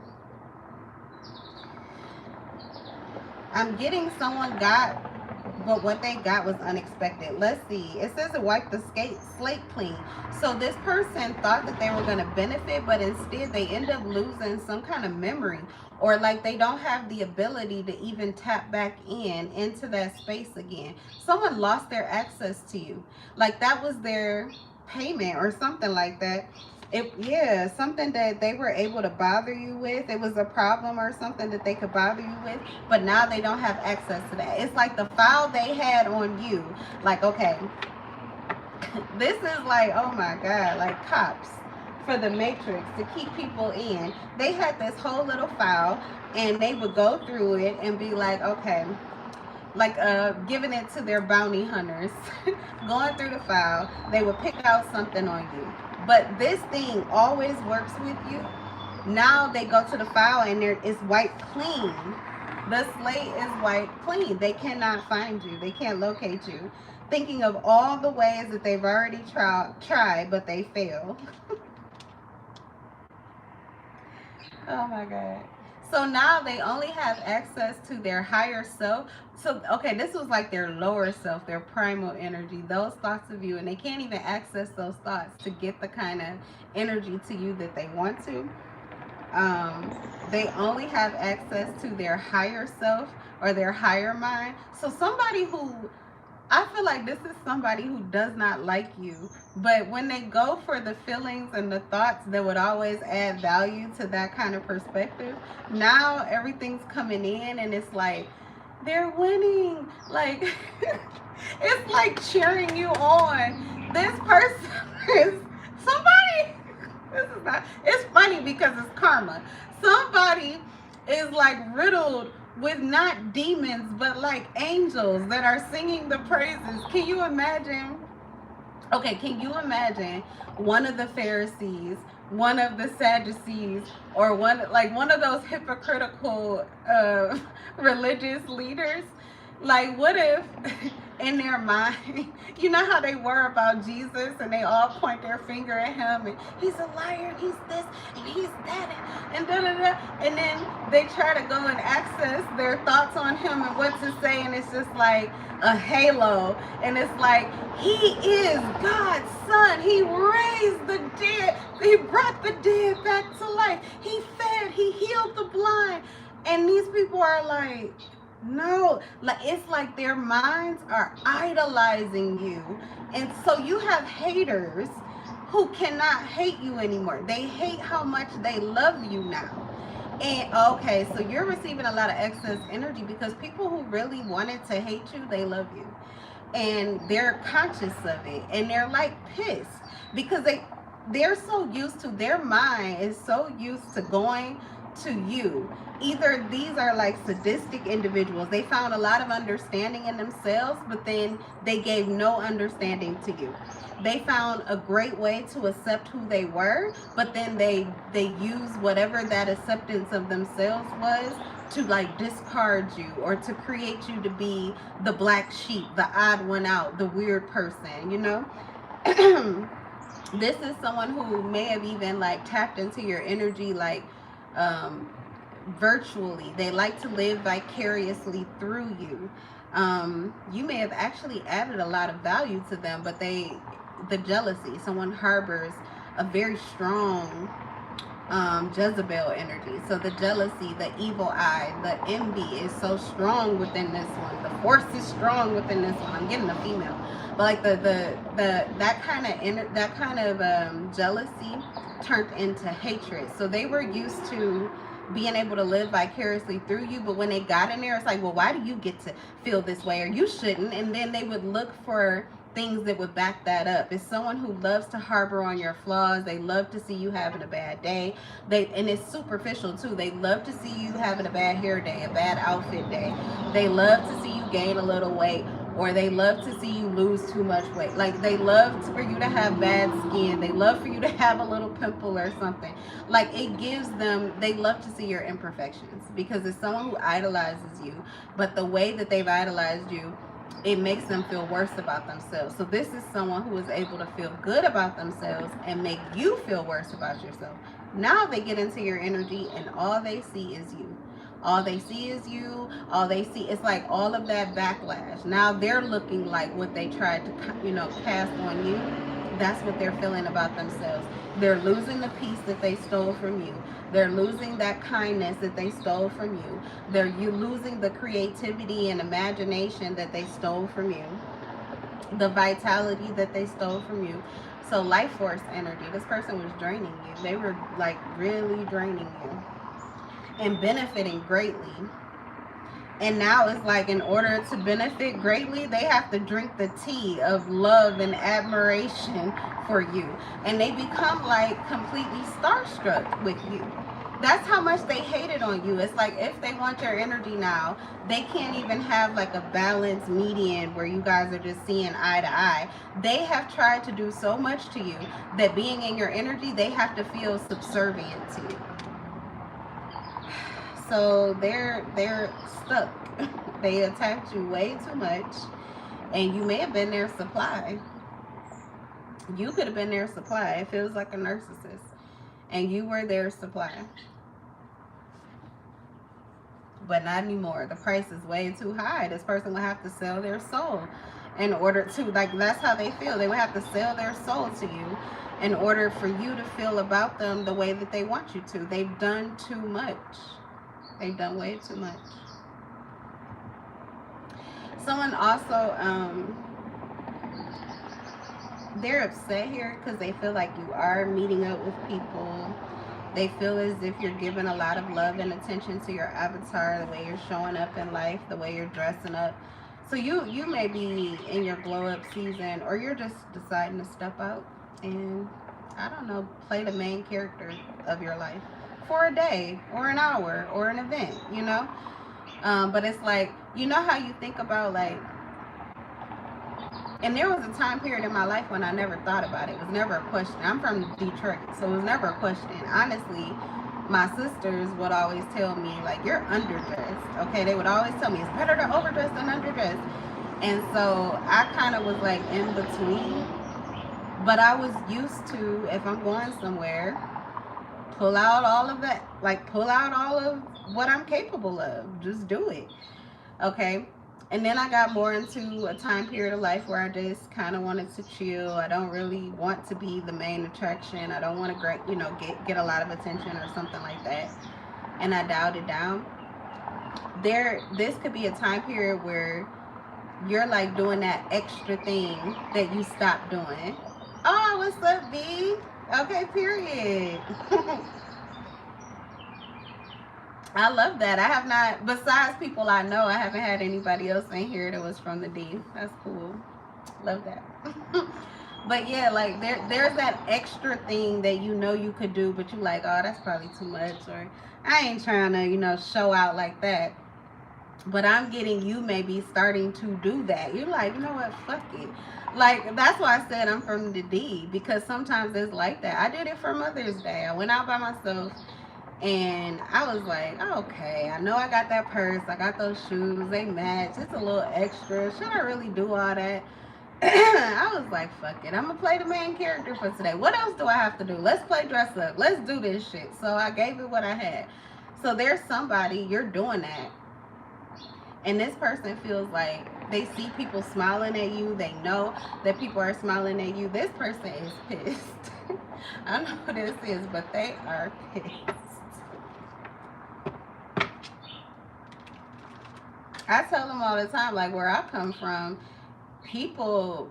I'm getting someone got, but what they got was unexpected. Let's see. It says it wiped the slate clean. So this person thought that they were going to benefit, but instead they end up losing some kind of memory, or like they don't have the ability to even tap back into that space again. Someone lost their access to you. Like that was their payment or something like that. Yeah, something that they were able to bother you with. It was a problem or something that they could bother you with, but now they don't have access to that. It's like the file they had on you. Like, okay, this is like, oh my God, like cops for the Matrix to keep people in. They had this whole little file, and they would go through it and be like, okay, like giving it to their bounty hunters, going through the file, they would pick out something on you. But this thing always works with you. Now they go to the file and there is wiped clean. The slate is wiped clean. They cannot find you. They can't locate you. Thinking of all the ways that they've already tried, but they fail. Oh my God. So now they only have access to their higher self. So, okay, this was like their lower self, their primal energy, those thoughts of you. And they can't even access those thoughts to get the kind of energy to you that they want to. They only have access to their higher self or their higher mind. So somebody who, I feel like this is somebody who does not like you, but when they go for the feelings and the thoughts that would always add value to that kind of perspective, now everything's coming in and it's like, they're winning. Like, it's like cheering you on. This person is somebody, this is not, it's funny because it's karma. Somebody is like riddled with not demons, but like angels that are singing the praises. Can you imagine? Okay, can you imagine one of the Pharisees, one of the Sadducees, or one of those hypocritical religious leaders? Like, what if in their mind, you know how they were about Jesus and they all point their finger at him and he's a liar, he's this, and he's that, and da-da-da. And then they try to go and access their thoughts on him and what to say, and it's just like a halo. And it's like, he is God's son. He raised the dead. He brought the dead back to life. He fed, he healed the blind. And these people are like, no, like it's like their minds are idolizing you. And so you have haters who cannot hate you anymore. They hate how much they love you now. And okay, so you're receiving a lot of excess energy because people who really wanted to hate you, they love you. And they're conscious of it. And they're like pissed because they're so used to, their mind is so used to going to you. Either these are like sadistic individuals. They found a lot of understanding in themselves, but then they gave no understanding to you. They found a great way to accept who they were, but then they use whatever that acceptance of themselves was to like discard you or to create you to be the black sheep, the odd one out, the weird person, you know? This is someone who may have even like tapped into your energy like virtually. They like to live vicariously through you. You may have actually added a lot of value to them, but the jealousy, someone harbors a very strong Jezebel energy. So the jealousy, the evil eye, the envy is so strong within this one. The force is strong within this one. I'm getting a female, but like that kind of jealousy turned into hatred. So they were used to being able to live vicariously through you, but when they got in there, it's like, well, why do you get to feel this way, or you shouldn't? And then they would look for things that would back that up. It's someone who loves to harbor on your flaws. They love to see you having a bad day. And it's superficial too. They love to see you having a bad hair day, a bad outfit day. They love to see you gain a little weight, or they love to see you lose too much weight. Like they love for you to have bad skin. They love for you to have a little pimple or something. Like it gives them, they love to see your imperfections because it's someone who idolizes you, but the way that they've idolized you, it makes them feel worse about themselves. So this is someone who is able to feel good about themselves and make you feel worse about yourself. Now they get into your energy and all they see is you. All they see is you. All they see, it's like all of that backlash. Now they're looking like what they tried to, cast on you. That's what they're feeling about themselves. They're losing the peace that they stole from you. They're losing that kindness that they stole from you. They're losing the creativity and imagination that they stole from you. The vitality that they stole from you. So life force energy, this person was draining you. They were like really draining you and benefiting greatly. And now it's like in order to benefit greatly, they have to drink the tea of love and admiration for you. And they become like completely starstruck with you. that's how much they hated on you. It's like if they want your energy now, they can't even have like a balanced median where you guys are just seeing eye to eye. They have tried to do so much to you that being in your energy, they have to feel subservient to you. So they're stuck. They attacked you way too much, and you may have been their supply. You could have been their supply. It feels like a narcissist, and you were their supply. But not anymore. The price is way too high. This person would have to sell their soul in order to, like, that's how they feel. They would have to sell their soul to you in order for you to feel about them the way that they want you to. They've done too much. They've done way too much. Someone also, they're upset here because they feel like you are meeting up with people. They feel as if you're giving a lot of love and attention to your avatar, the way you're showing up in life, the way you're dressing up. So you may be in your glow up season, or you're just deciding to step out and, I don't know, play the main character of your life for a day or an hour or an event, you know? But it's like, you know how you think about, like, and there was a time period in my life when I never thought about it. It was never a question. I'm from Detroit, so it was never a question. Honestly, my sisters would always tell me, like, you're underdressed, okay? They would always tell me, it's better to overdress than underdress. And so I kind of was, like, in between. But I was used to, if I'm going somewhere, pull out all of that. Like, pull out all of what I'm capable of. Just do it, okay? And then I got more into a time period of life where I just kind of wanted to chill. I don't really want to be the main attraction. I don't want to, you know, get a lot of attention or something like that. And I dialed it down. This could be a time period where you're like doing that extra thing that you stopped doing. Oh, what's up, B? Okay, period. I love that. I have not, besides people I know, I haven't had anybody else in here that was from the D. That's cool. Love that. But yeah, like there's that extra thing that you know you could do, but you like, oh, that's probably too much, or I ain't trying to, you know, show out like that. But I'm getting you maybe starting to do that. You're like, you know what, fuck it. Like, that's why I said I'm from the D, because sometimes it's like that. I did it for Mother's Day. I went out by myself. And I was like, okay, I know I got that purse, I got those shoes, they match, it's a little extra. Should I really do all that? I was like, fuck it, I'm gonna play the main character for today. What else do I have to do? Let's play dress up. Let's do this shit. So I gave it what I had. So there's somebody, you're doing that. And this person feels like they see people smiling at you. They know that people are smiling at you. This person is pissed. I don't know who this is, but they are pissed. I tell them all the time, like, where I come from, people,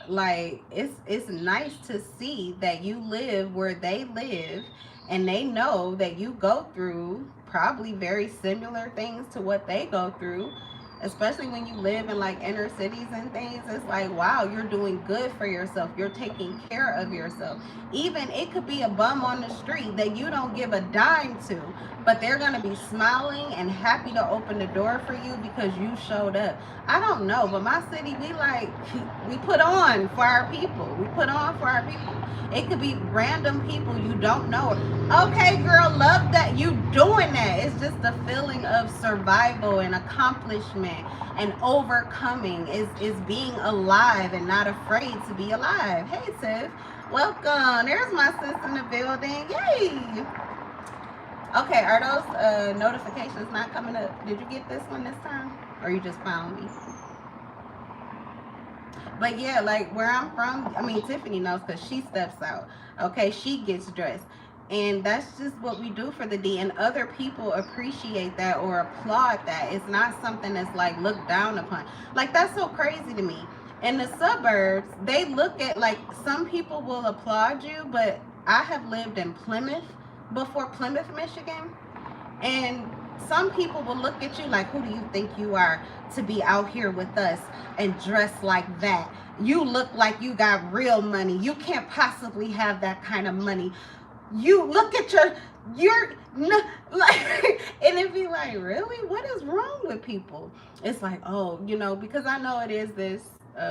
like, it's nice to see that you live where they live, and they know that you go through probably very similar things to what they go through, especially when you live in like inner cities and things. It's like, wow, you're doing good for yourself, you're taking care of yourself. Even it could be a bum on the street that you don't give a dime to, but they're gonna be smiling and happy to open the door for you because you showed up. I don't know, but my city, we put on for our people. We put on for our people. It could be random people you don't know. Okay, girl, love that you doing that. It's just the feeling of survival and accomplishment and overcoming, is being alive and not afraid to be alive. Hey, Tiff, welcome. There's my sis in the building. Yay. Okay, are those notifications not coming up? Did you get this one this time, or you just found me? But yeah, like where I'm from, I mean, Tiffany knows because she steps out. Okay, she gets dressed. And that's just what we do for the D. And other people appreciate that or applaud that. It's not something that's like looked down upon. Like, that's so crazy to me. In the suburbs, they look at, like, some people will applaud you, but I have lived in Plymouth before, Plymouth, Michigan. And some people will look at you like, who do you think you are to be out here with us and dress like that? You look like you got real money. You can't possibly have that kind of money. You look at you're no, like, and it'd be like, really, what is wrong with people? It's like, oh, you know, because I know it is this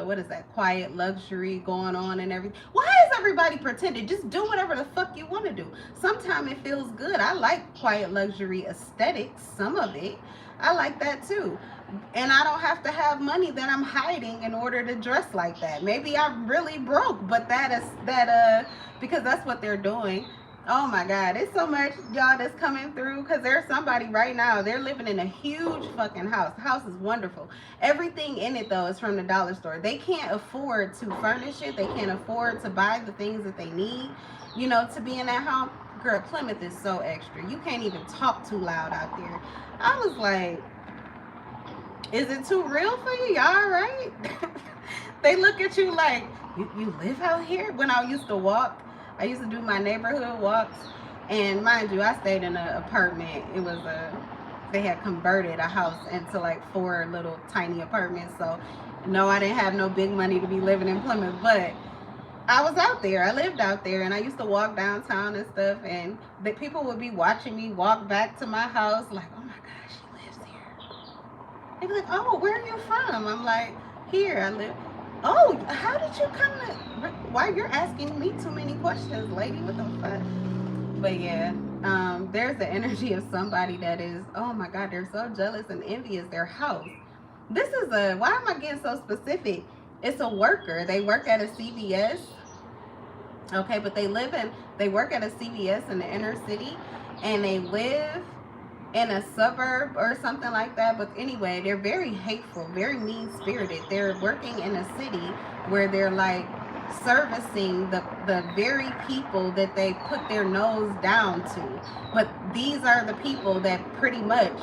what is that, quiet luxury going on and everything. Why is everybody pretending? Just do whatever the fuck you want to do. Sometimes it feels good. I like quiet luxury aesthetics, some of it. I like that too. And I don't have to have money that I'm hiding in order to dress like that. Maybe I'm really broke, but that is that because that's what they're doing. Oh my God, it's so much y'all that's coming through, because there's somebody right now, they're living in a huge fucking house. The house is wonderful. Everything in it though is from the dollar store. They can't afford to furnish it. They can't afford to buy the things that they need, you know, to be in that home. Girl, Plymouth is so extra. You can't even talk too loud out there. I was like, is it too real for you? Y'all all right? They look at you like, you live out here? When I used to walk, I used to do my neighborhood walks. And mind you, I stayed in an apartment. It was they had converted a house into like 4 little tiny apartments. So no, I didn't have no big money to be living in Plymouth, but I was out there. I lived out there, and I used to walk downtown and stuff, and the people would be watching me walk back to my house like, oh my gosh, she lives here. They'd be like, oh, where are you from? I'm like, here, I live. Oh, how did you come to, why you're asking me too many questions, lady? What the fuck? But yeah, there's the energy of somebody that is, oh my God, they're so jealous and envious their house. This is why am I getting so specific? It's a worker. They work at a CVS. Okay, but they work at a CVS in the inner city, and they live in a suburb or something like that. But anyway, they're very hateful, very mean spirited. They're working in a city where they're like servicing the very people that they put their nose down to. But these are the people that pretty much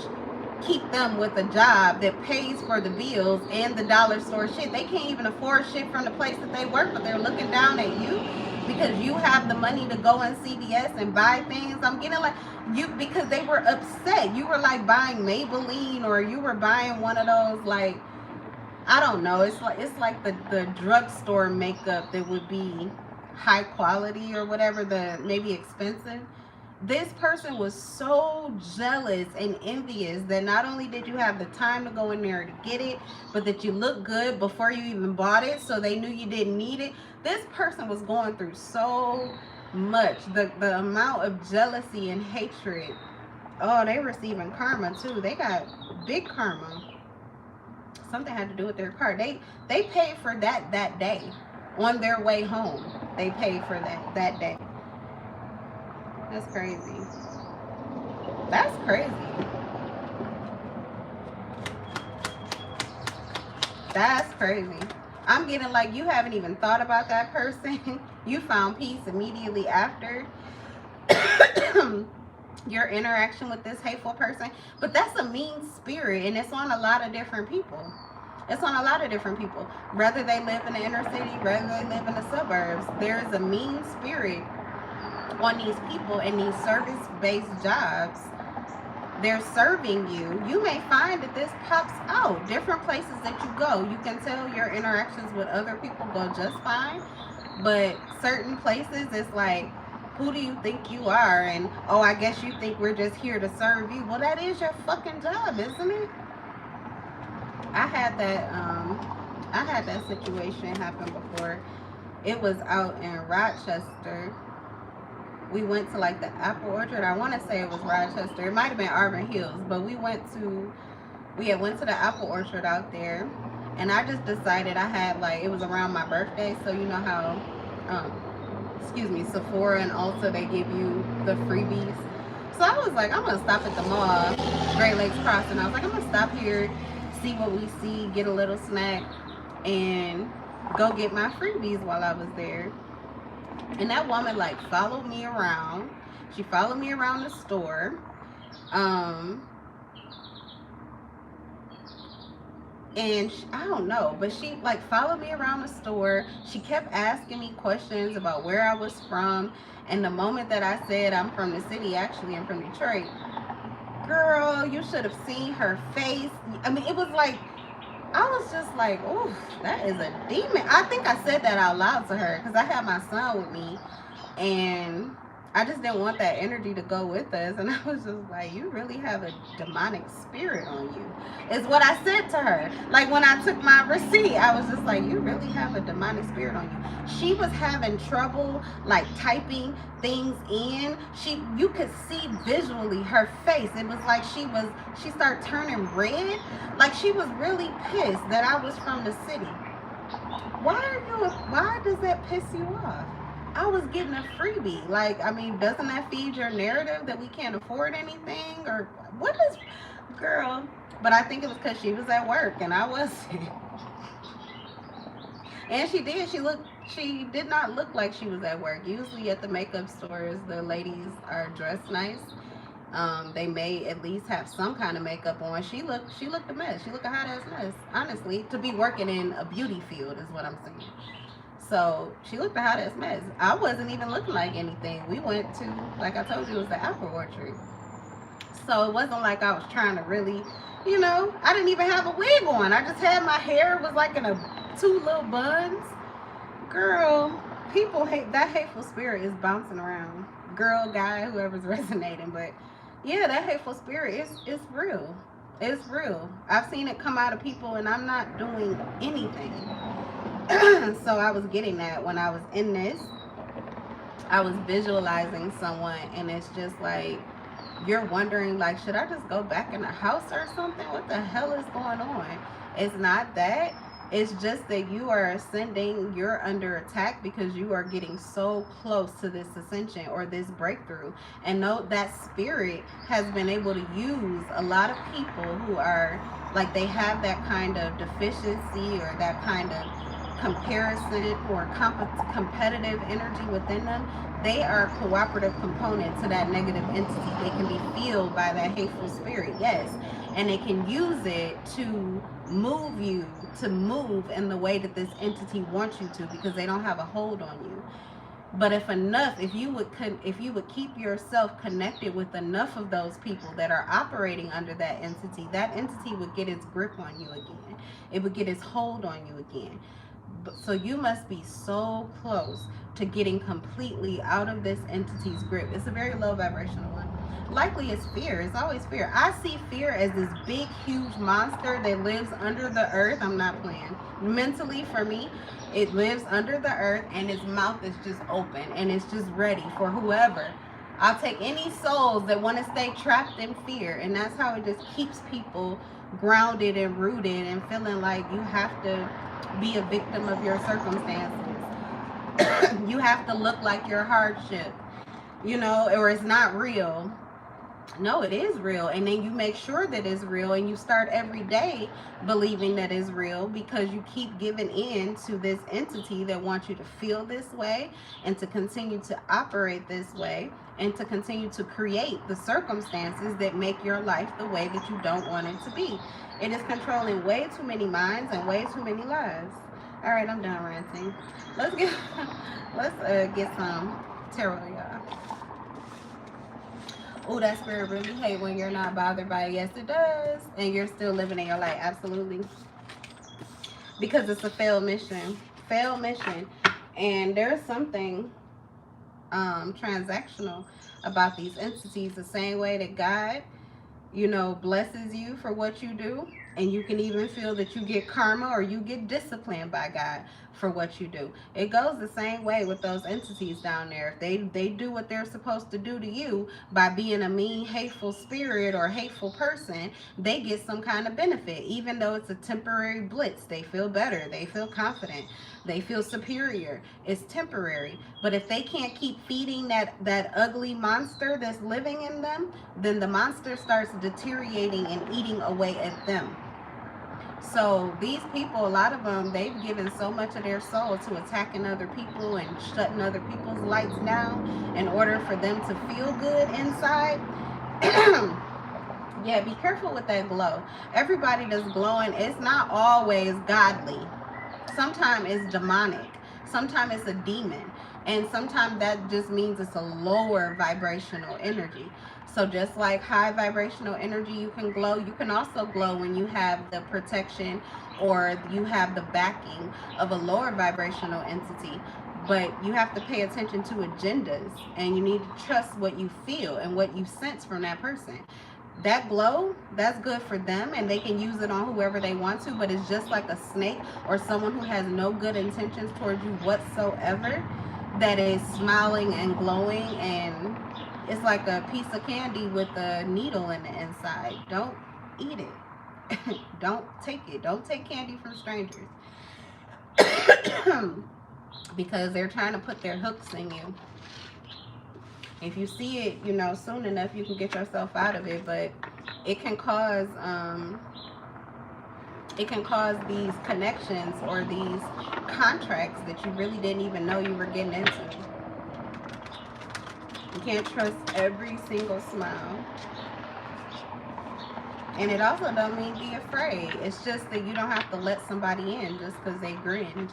keep them with a job that pays for the bills and the dollar store shit. They can't even afford shit from the place that they work, but they're looking down at you because you have the money to go in CVS and buy things. I'm getting like you, because they were upset. You were like buying Maybelline, or you were buying one of those, like, I don't know. It's like the drugstore makeup that would be high quality or whatever, the maybe expensive. This person was so jealous and envious that not only did you have the time to go in there to get it, but that you looked good before you even bought it, so they knew you didn't need it. This person was going through so much. The amount of jealousy and hatred. Oh, they receiving karma too. They got big karma. Something had to do with their car. They paid for that day. On their way home, they paid for that day. That's crazy. That's crazy. That's crazy. I'm getting like you haven't even thought about that person. You found peace immediately after your interaction with this hateful person. But that's a mean spirit, and it's on a lot of different people. It's on a lot of different people. Whether they live in the inner city, whether they live in the suburbs, there's a mean spirit on these people in these service-based jobs. They're serving you. You may find that this pops out. Different places that you go, you can tell your interactions with other people go just fine. But certain places, it's like, who do you think you are? And, oh, I guess you think we're just here to serve you. Well, that is your fucking job, isn't it? I had that situation happen before. It was out in Rochester. We went to like the apple orchard. I want to say it was Rochester. It might have been Auburn Hills, but we went to the apple orchard out there, and I just decided I had like, it was around my birthday, so you know how Sephora and Ulta, they give you the freebies. So I was like, I'm gonna stop at the mall, Great Lakes Crossing. I was like, I'm gonna stop here, see what we see, get a little snack, and go get my freebies while I was there. And that woman like followed me around. She followed me around the store. And I don't know, but she like followed me around the store. She kept asking me questions about where I was from. And the moment that I said I'm from the city, actually I'm from Detroit, girl, you should have seen her face. I mean, it was like, I was just like, oh, that is a demon. I think I said that out loud to her because I had my son with me, and I just didn't want that energy to go with us. And I was just like, you really have a demonic spirit on you, is what I said to her. Like when I took my receipt, I was just like, you really have a demonic spirit on you. She was having trouble like typing things in. You could see visually her face. It was like she started turning red. Like she was really pissed that I was from the city. Why does that piss you off? I was getting a freebie. Like, I mean, doesn't that feed your narrative that we can't afford anything? Or what is, girl? But I think it was because she was at work and I wasn't. And she did not look like she was at work. Usually at the makeup stores, the ladies are dressed nice. They may at least have some kind of makeup on. She looked a mess. She looked a hot ass mess, honestly, to be working in a beauty field is what I'm saying. So she looked a hot ass mess. I wasn't even looking like anything. We went to, like I told you, it was the apple orchard. So it wasn't like I was trying to really, I didn't even have a wig on. I just had my hair was like in two little buns. Girl, people hate that. Hateful spirit is bouncing around. Girl, guy, whoever's resonating. But yeah, that hateful spirit is real. It's real. I've seen it come out of people and I'm not doing anything. So I was getting that when I was in this. I was visualizing someone and it's just like, you're wondering like, should I just go back in the house or something? What the hell is going on? It's not that. It's just that you are ascending, you're under attack because you are getting so close to this ascension or this breakthrough. And know that spirit has been able to use a lot of people who are like, they have that kind of deficiency or that kind of comparison or competitive energy within them. They are a cooperative component to that negative entity. They can be fueled by that hateful spirit, yes. And they can use it to move you to move in the way that this entity wants you to, because they don't have a hold on you. But if you would keep yourself connected with enough of those people that are operating under that entity would get its grip on you again. It would get its hold on you again. So you must be so close to getting completely out of this entity's grip. It's a very low vibrational one. Likely it's fear. It's always fear. I see fear as this big, huge monster that lives under the earth. I'm not playing. Mentally, for me, it lives under the earth and its mouth is just open and it's just ready for whoever. I'll take any souls that want to stay trapped in fear. And that's how it just keeps people grounded and rooted and feeling like you have to be a victim of your circumstances. You have to look like your hardship, or it's not real. No, it is real. And then you make sure that it's real and you start every day believing that it's real, because you keep giving in to this entity that wants you to feel this way and to continue to operate this way and to continue to create the circumstances that make your life the way that you don't want it to be. It is controlling way too many minds and way too many lives. All right, I'm done ranting. Let's get some tarot, y'all. Oh, that spirit really hate when you're not bothered by it. Yes, it does. And you're still living in your life. Absolutely. Because it's a failed mission. Failed mission. And there's something transactional about these entities. The same way that God, blesses you for what you do. And you can even feel that you get karma or you get disciplined by God for what you do. It goes the same way with those entities down there. If they do what they're supposed to do to you by being a mean, hateful spirit or hateful person, they get some kind of benefit. Even though it's a temporary blitz, they feel better. They feel confident. They feel superior. It's temporary. But if they can't keep feeding that ugly monster that's living in them, then the monster starts deteriorating and eating away at them. So these people, a lot of them, they've given so much of their soul to attacking other people and shutting other people's lights down in order for them to feel good inside. Yeah, be careful with that glow. Everybody that's glowing, it's not always godly. Sometimes it's demonic. Sometimes it's a demon. And sometimes that just means it's a lower vibrational energy. So just like high vibrational energy, you can glow. You can also glow when you have the protection or you have the backing of a lower vibrational entity. But you have to pay attention to agendas, and you need to trust what you feel and what you sense from that person. That glow, that's good for them, and they can use it on whoever they want to, but it's just like a snake or someone who has no good intentions towards you whatsoever that is smiling and glowing, and it's like a piece of candy with a needle in the inside. Don't eat it. Don't take it. Don't take candy from strangers. Because they're trying to put their hooks in you. If you see it, you know, soon enough, you can get yourself out of it, but it can cause these connections or these contracts that you really didn't even know you were getting into. You can't trust every single smile. And it also don't mean be afraid. It's just that you don't have to let somebody in just because they grinned.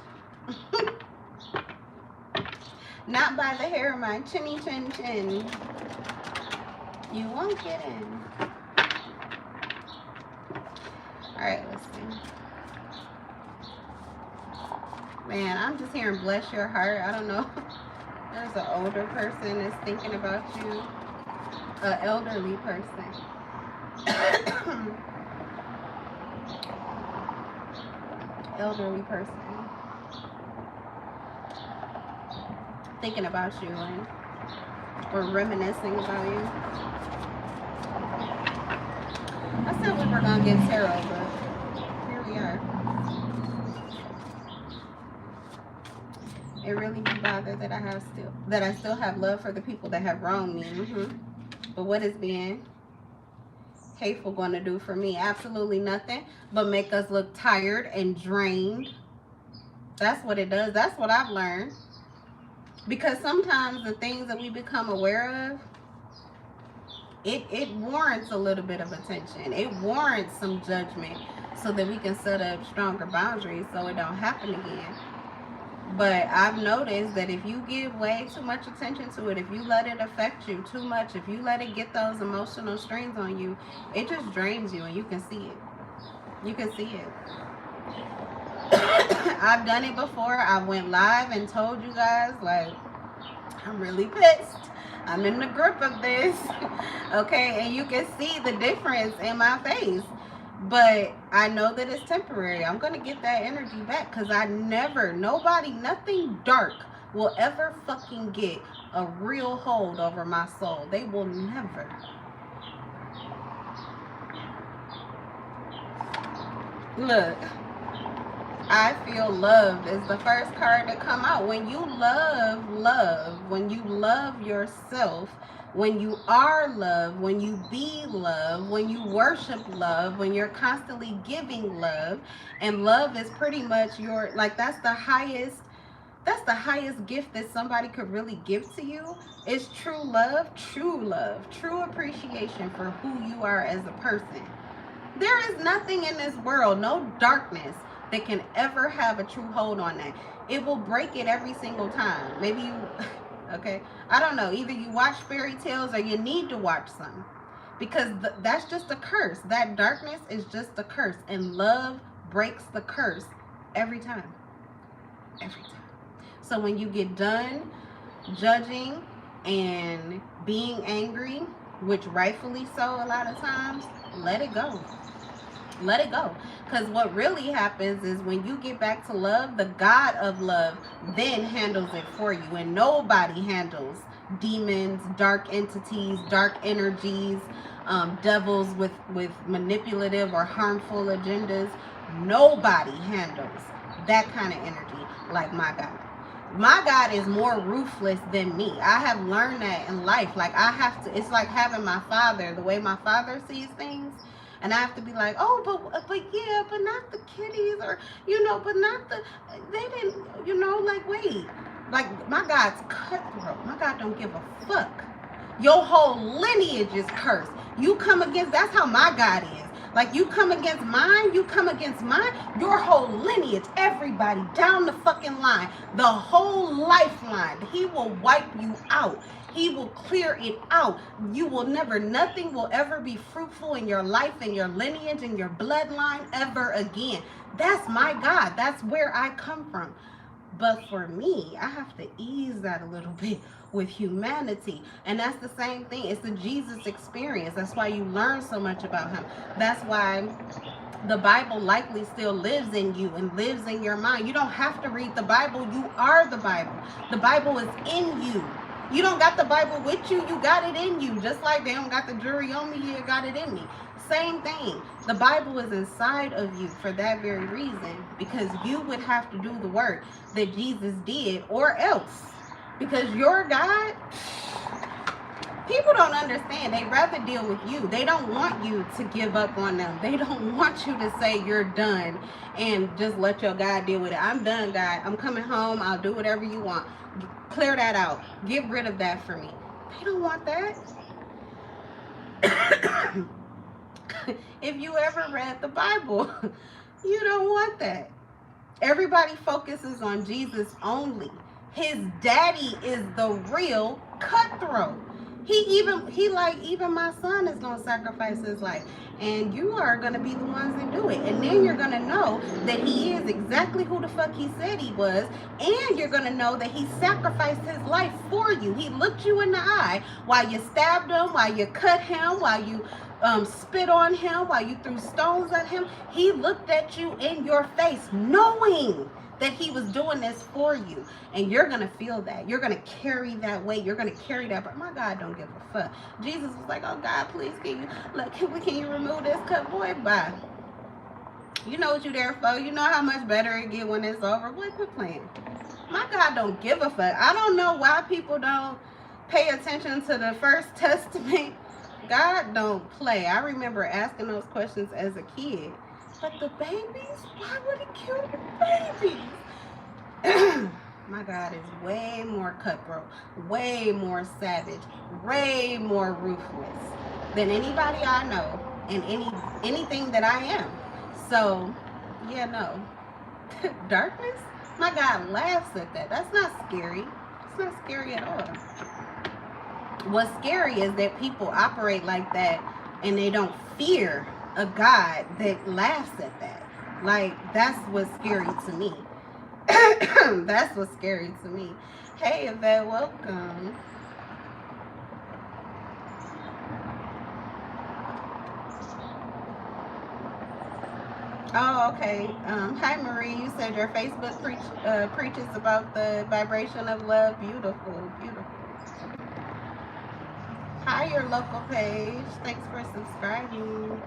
Not by the hair of my chinny chin chin. You won't get in. Alright, let's see. Man, I'm just hearing bless your heart. I don't know. There's an older person that's thinking about you. An elderly person. Elderly person. Thinking about you and or reminiscing about you. I said we were gonna get tarot, but here we are. It really be bothered that I still have love for the people that have wronged me. But what is being hateful going to do for me? Absolutely nothing but make us look tired and drained. That's what it does. That's what I've learned. Because sometimes the things that we become aware of, it warrants a little bit of attention. It warrants some judgment so that we can set up stronger boundaries so it don't happen again. But I've noticed that if you give way too much attention to it, if you let it affect you too much, if you let it get those emotional strains on you, it just drains you, and you can see it. You can see it. I've done it before. I went live and told you guys, like, I'm really pissed. I'm in the grip of this. Okay, and you can see the difference in my face. But I know that it's temporary. I'm going to get that energy back, because nobody, nothing dark will ever fucking get a real hold over my soul. They will never. Look. I feel loved is the first card to come out. When you love, when you love yourself, when you are love, when you be love, when you worship love, when you're constantly giving love, and love is pretty much your, like, that's the highest gift that somebody could really give to you, is true love, true appreciation for who you are as a person. There is nothing in this world, no darkness, that can ever have a true hold on that. It will break it every single time. Maybe you, okay, I don't know, either you watch fairy tales or you need to watch some, because that's just a curse. That darkness is just a curse, and love breaks the curse every time. Every time. So when you get done judging and being angry, which rightfully so a lot of times, let it go. Let it go. Because what really happens is when you get back to love, the God of love then handles it for you. And nobody handles demons, dark entities, dark energies, devils with manipulative or harmful agendas. Nobody handles that kind of energy like my God. My God is more ruthless than me. I have learned that in life. Like, I have to, it's like having my father, the way my father sees things. And I have to be like, oh, but yeah, but not the kitties, or, you know, but not the, they didn't, you know, like, wait. Like, my God's cutthroat. My God don't give a fuck. Your whole lineage is cursed. You come against, that's how my God is. Like, you come against mine, your whole lineage, everybody down the fucking line, the whole lifeline, he will wipe you out. He will clear it out. You will never, nothing will ever be fruitful in your life, in your lineage, in your bloodline ever again. That's my God. That's where I come from. But for me, I have to ease that a little bit with humanity. And that's the same thing. It's the Jesus experience. That's why you learn so much about him. That's why the Bible likely still lives in you and lives in your mind. You don't have to read the Bible. You are the Bible. The Bible is in you. You don't got the Bible with you. You got it in you. Just like they don't got the jury on me, you got it in me. Same thing. The Bible is inside of you for that very reason, because you would have to do the work that Jesus did, or else. Because your God, people don't understand. They rather deal with you. They don't want you to give up on them. They don't want you to say you're done and just let your God deal with it. I'm done, God. I'm coming home. I'll do whatever you want. Clear that out. Get rid of that for me. They don't want that. If you ever read the Bible, you don't want that. Everybody focuses on Jesus only. His daddy is the real cutthroat. He like, even my son is going to sacrifice his life. And you are going to be the ones that do it. And then you're going to know that he is exactly who the fuck he said he was. And you're going to know that he sacrificed his life for you. He looked you in the eye while you stabbed him, while you cut him, while you spit on him, while you threw stones at him. He looked at you in your face knowing that he was doing this for you. And you're going to feel that. You're going to carry that weight. You're going to carry that. But my God don't give a fuck. Jesus was like, oh God, please, can you remove this cup? Boy, bye. You know what you're there for. You know how much better it get when it's over. Boy, quit playing. My God don't give a fuck. I don't know why people don't pay attention to the First Testament. God don't play. I remember asking those questions as a kid. But the babies? Why would he kill the babies? My God is way more cutthroat, way more savage, way more ruthless than anybody I know and anything that I am. So, yeah, no. Darkness? My God laughs at that. That's not scary. It's not scary at all. What's scary is that people operate like that and they don't fear a God that laughs at that. Like, that's what's scary to me. That's what's scary to me. Hey, Yvette, welcome. Oh, okay. Hi, Marie. You said your Facebook preaches about the vibration of love. Beautiful, beautiful. Hi, your local page. Thanks for subscribing.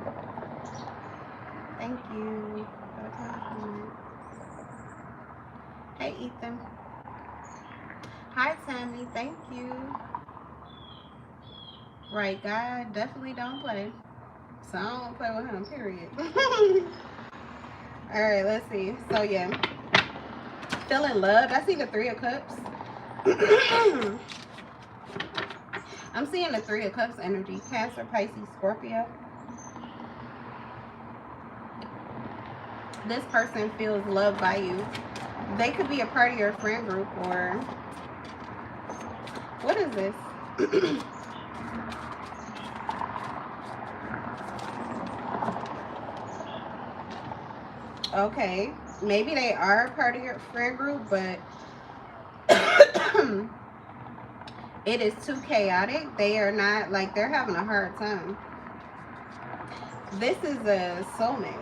Thank you. Hey, Ethan. Hi, Tammy. Thank you. Right, God definitely don't play. So I don't play with him, period. All right, let's see. So, yeah. Feeling loved. I see the Three of Cups. I'm seeing the Three of Cups energy. Cancer, Pisces, Scorpio. This person feels loved by you. They could be a part of your friend group, or what is this? Okay, maybe they are a part of your friend group, but it is too chaotic. They are not, like, they're having a hard time. This is a soulmate.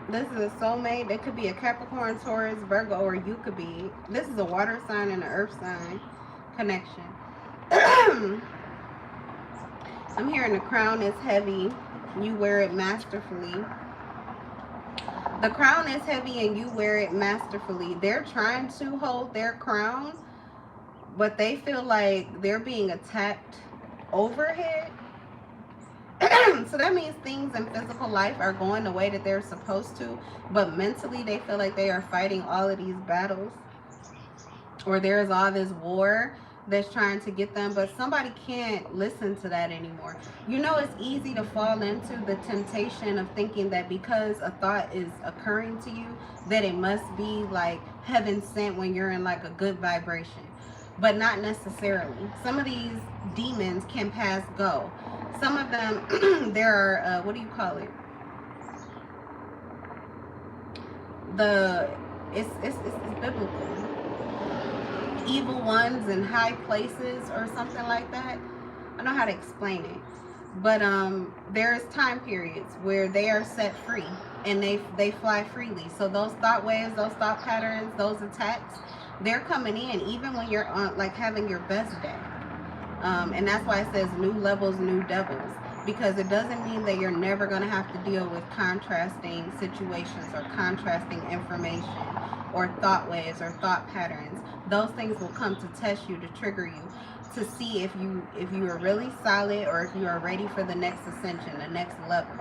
This is a soulmate. That could be a Capricorn, Taurus, Virgo, or you could be. This is a water sign and an earth sign connection. I'm hearing the crown is heavy. You wear it masterfully. The crown is heavy and you wear it masterfully. They're trying to hold their crown, but they feel like they're being attacked overhead. So that means things in physical life are going the way that they're supposed to, but mentally they feel like they are fighting all of these battles, or there's all this war that's trying to get them, but somebody can't listen to that anymore. You know, it's easy to fall into the temptation of thinking that because a thought is occurring to you, that it must be like heaven sent when you're in like a good vibration. But not necessarily. Some of these demons can pass go. Some of them, there are, what do you call it? It's biblical. Evil ones in high places or something like that. I don't know how to explain it, but there's time periods where they are set free and they fly freely. So those thought waves, those thought patterns, those attacks, they're coming in even when you're on like having your best day. And that's why it says new levels, new devils, because it doesn't mean that you're never going to have to deal with contrasting situations or contrasting information or thought waves or thought patterns. Those things will come to test you, to trigger you, to see if you are really solid or if you are ready for the next ascension, the next level.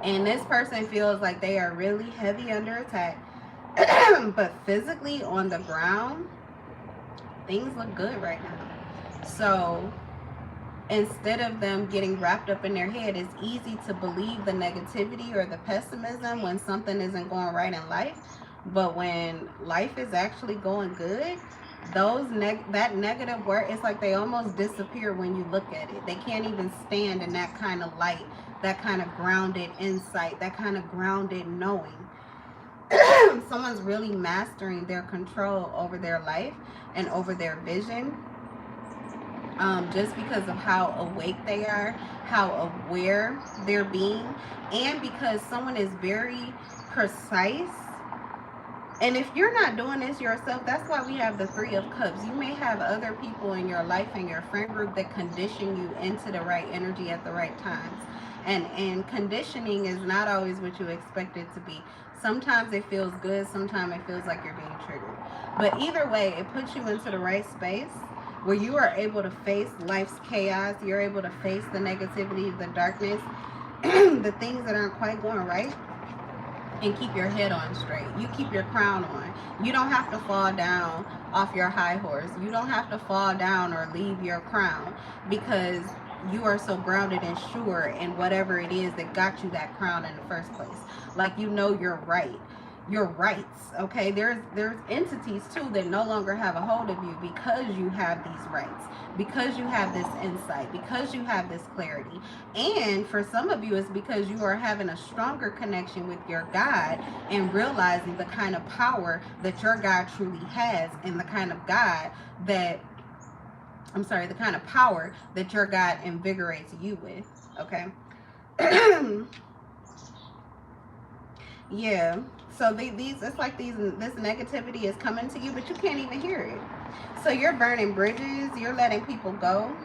And this person feels like they are really heavy under attack, but physically on the ground, things look good right now. So instead of them getting wrapped up in their head, it's easy to believe the negativity or the pessimism when something isn't going right in life. But when life is actually going good, that negative word, it's like they almost disappear when you look at it. They can't even stand in that kind of light, that kind of grounded insight, that kind of grounded knowing. Someone's really mastering their control over their life and over their vision. Just because of how awake they are, how aware they're being, and because someone is very precise. And if you're not doing this yourself, that's why we have the Three of Cups. You may have other people in your life and your friend group that condition you into the right energy at the right times. And conditioning is not always what you expect it to be. Sometimes it feels good, sometimes it feels like you're being triggered. But either way, it puts you into the right space where you are able to face life's chaos. You're able to face the negativity, the darkness, the things that aren't quite going right, and keep your head on straight. You keep your crown on. You don't have to fall down off your high horse. You don't have to fall down or leave your crown, because you are so grounded and sure in whatever it is that got you that crown in the first place. Like, you know you're right. Your rights, okay? There's entities too that no longer have a hold of you because you have these rights, because you have this insight, because you have this clarity. And for some of you, it's because you are having a stronger connection with your God and realizing the kind of power that your God truly has, and the kind of God that, the kind of power that your God invigorates you with, okay? Yeah. So it's like this negativity is coming to you, but you can't even hear it. So you're burning bridges, you're letting people go,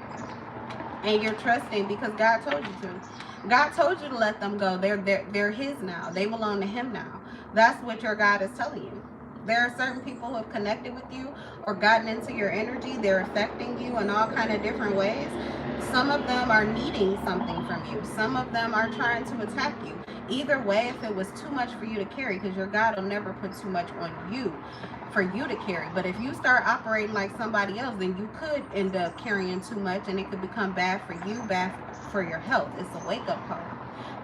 and you're trusting because God told you to. God told you to let them go. They're His now. They belong to Him now. That's what your God is telling you. There are certain people who have connected with you or gotten into your energy. They're affecting you in all kind of different ways. Some of them are needing something from you. Some of them are trying to attack you. Either way, if it was too much for you to carry, because your God will never put too much on you for you to carry. But if you start operating like somebody else, then you could end up carrying too much, and it could become bad for you, bad for your health. It's a wake-up call.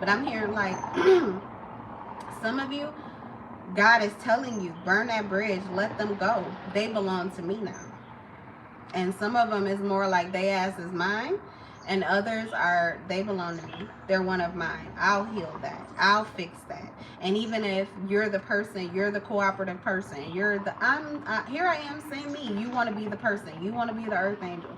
But I'm hearing like some of you, God is telling you, burn that bridge, let them go. They belong to me now. And some of them is more like they ass is mine. And others are, they belong to me. They're one of mine. I'll heal that. I'll fix that. And even if you're the person, you're the cooperative person, you're the, here I am, saying me. You want to be the person. You want to be the earth angel.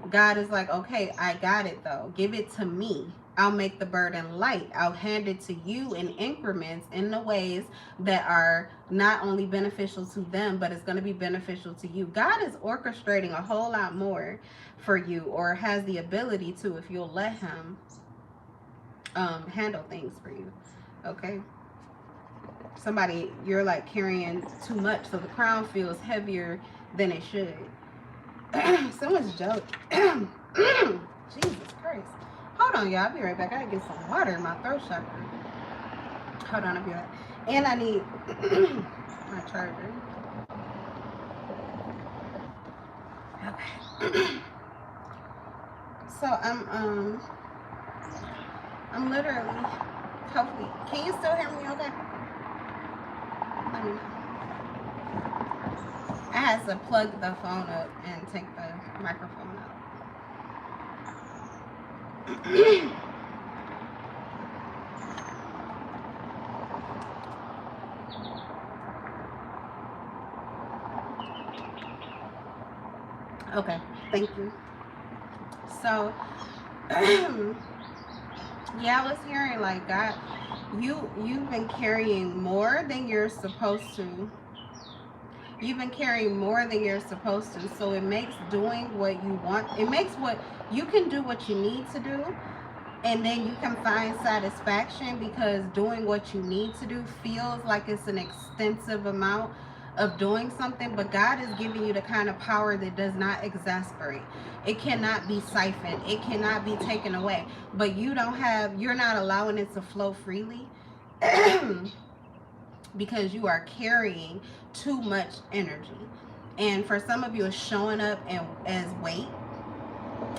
God is like, okay, I got it though. Give it to me. I'll make the burden light. I'll hand it to you in increments, in the ways that are not only beneficial to them, but it's going to be beneficial to you. God is orchestrating a whole lot more for you, or has the ability to, if you'll let Him handle things for you. Okay? Somebody, you're like carrying too much, so the crown feels heavier than it should. Someone's joking. Jesus Christ. Hold on, y'all. I'll be right back. I gotta get some water in my throat chakra. Hold on, I'll be right back. And I need my charger. Okay. So I'm literally, hopefully, can you still hear me okay? Let me know. I had to plug the phone up and take the microphone out. Okay, thank you. So, yeah, I was hearing like God, you've been carrying more than you're supposed to. You've been carrying more than you're supposed to. So it makes doing what you want. It makes what you can do what you need to do, and then you can find satisfaction because doing what you need to do feels like it's an extensive amount of doing something, but God is giving you the kind of power that does not exasperate. It cannot be siphoned, it cannot be taken away, but you're not allowing it to flow freely because you are carrying too much energy. And for some of you, it's showing up as weight,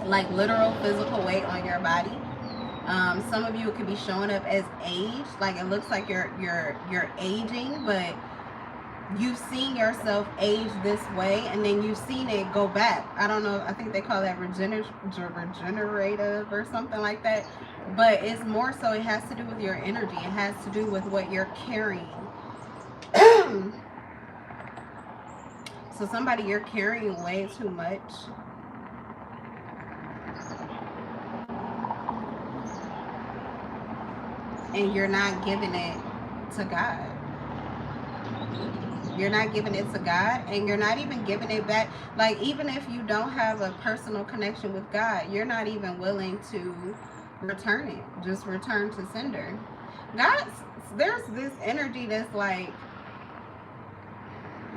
like literal physical weight on your body. Some of you, it could be showing up as age, like it looks like you're aging, but you've seen yourself age this way, and then you've seen it go back. I don't know, I think they call that regenerative or something like that, but it's more so it has to do with your energy. It has to do with what you're carrying. So somebody, you're carrying way too much. And you're not giving it to God. You're not giving it to God, and you're not even giving it back. Like, even if you don't have a personal connection with God, you're not even willing to return it. Just return to sender. There's this energy that's like,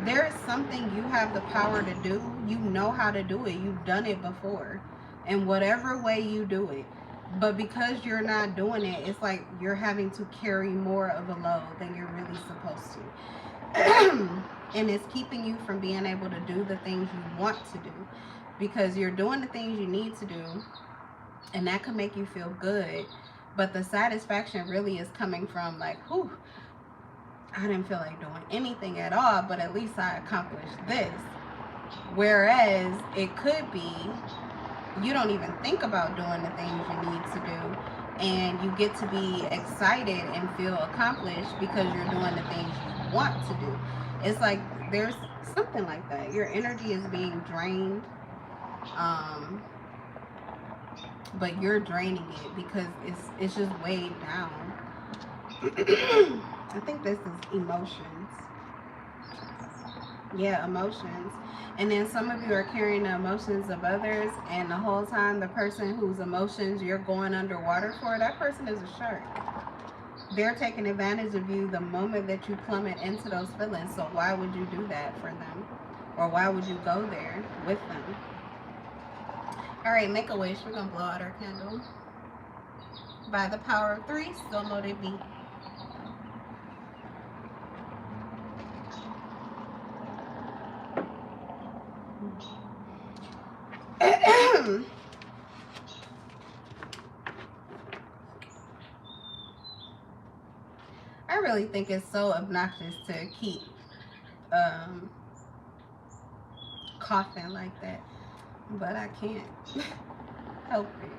there's something you have the power to do. You know how to do it. You've done it before. In whatever way you do it. But because you're not doing it, it's like you're having to carry more of a load than you're really supposed to. And it's keeping you from being able to do the things you want to do, because you're doing the things you need to do, and that can make you feel good, but the satisfaction really is coming from like, whew, I didn't feel like doing anything at all, but at least I accomplished this. Whereas it could be you don't even think about doing the things you need to do, and you get to be excited and feel accomplished because you're doing the things you want to do. It's like there's something like that. Your energy is being drained, but you're draining it because it's just weighed down. I think this is emotions. Yeah, emotions. And then some of you are carrying the emotions of others, and the whole time the person whose emotions you're going underwater for, that person is a shark. They're taking advantage of you the moment that you plummet into those feelings. So why would you do that for them? Or why would you go there with them? All right, make a wish. We're going to blow out our candle. By the power of 3, so mote it be. I really think it's so obnoxious to keep coughing like that, but I can't help it.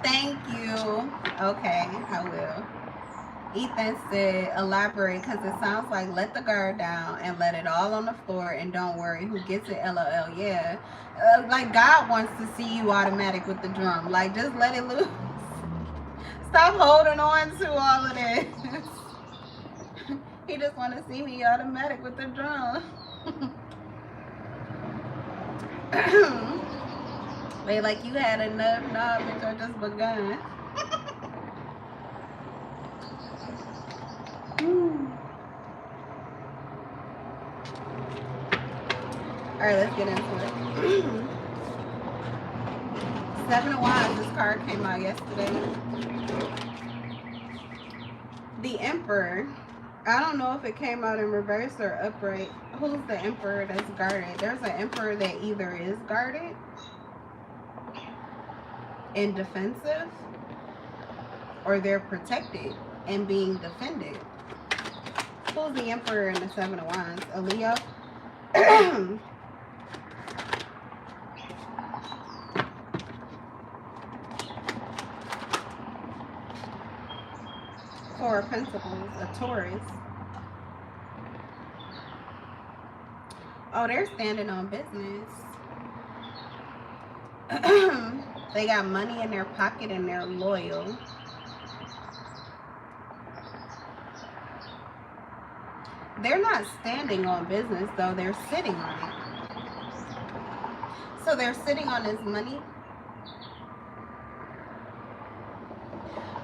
Thank you. Okay, I will. Ethan said, elaborate, because it sounds like let the guard down and let it all on the floor and don't worry who gets it, LOL. Yeah. Like God wants to see you automatic with the drum. Like, just let it loose. Stop holding on to all of this. He just want to see me automatic with the drum. Wait, like you had enough? Nah, bitch, I just begun. Alright, let's get into it. Seven of Wands, this card came out yesterday. The Emperor. I don't know if it came out in reverse or upright. Who's the Emperor that's guarded? There's an Emperor that either is guarded and defensive, or they're protected and being defended. Who's the Emperor in the Seven of Wands? A Leo? Four of Pentacles, a Taurus. Oh, they're standing on business. They got money in their pocket and they're loyal. They're not standing on business though, they're sitting on it. So they're sitting on this money,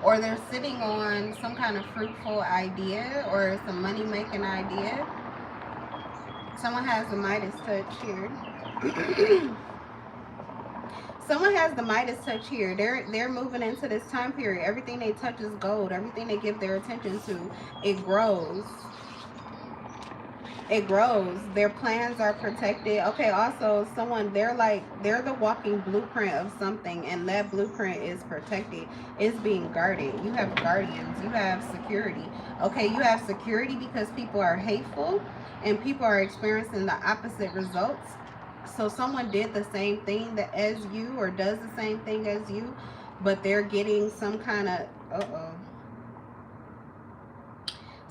or they're sitting on some kind of fruitful idea or some money making idea. Someone has the Midas touch here. Someone has the Midas touch here. They're moving into this time period. Everything they touch is gold. Everything they give their attention to, it grows. It grows. Their plans are protected. Okay, also someone, they're the walking blueprint of something, and that blueprint is protected. It's being guarded. You have guardians. You have security. Okay, you have security because people are hateful and people are experiencing the opposite results. So someone did the same thing as you, or does the same thing as you, but they're getting some kind of,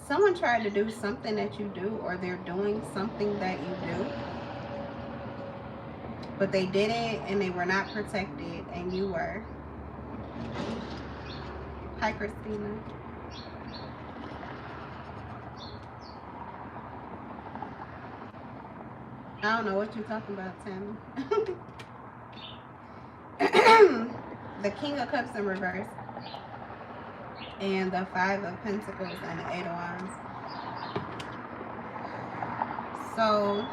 someone tried to do something that you do, or they're doing something that you do, but they didn't, and they were not protected, and you were. Hi, Christina. I don't know what you're talking about, Tammy. The King of Cups in reverse, and the Five of Pentacles and the Eight of Wands. So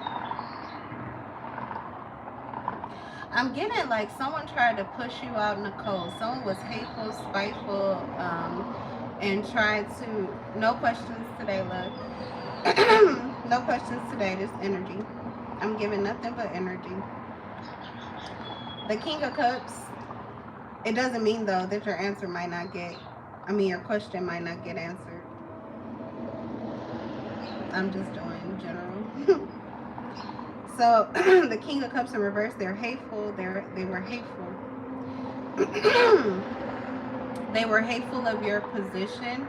I'm getting like someone tried to push you out in the cold. Someone was hateful, spiteful, and tried to. No questions today, love. No questions today. This energy. I'm giving nothing but energy. The King of Cups. It doesn't mean though that your answer might not get. Your question might not get answered. I'm just doing general. So the King of Cups in reverse, they're hateful. They were hateful. They were hateful of your position.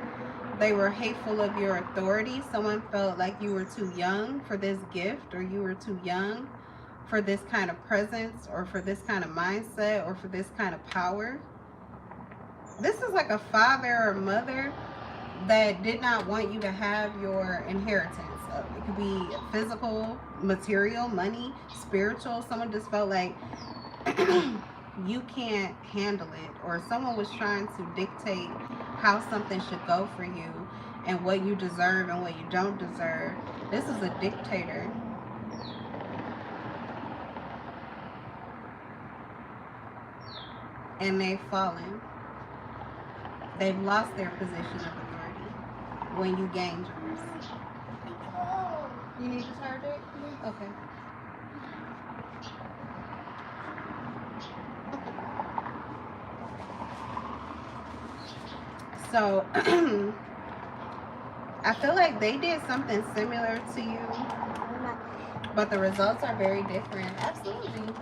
They were hateful of your authority. Someone felt like you were too young for this gift, or you were too young for this kind of presence, or for this kind of mindset, or for this kind of power. This is like a father or mother that did not want you to have your inheritance. It could be physical, material, money, spiritual. Someone just felt like you can't handle it, or someone was trying to dictate how something should go for you and what you deserve and what you don't deserve. This is a dictator. And they've fallen. They've lost their position of authority when you gained yours. You need to charge it? Okay. So, I feel like they did something similar to you, but the results are very different. Absolutely.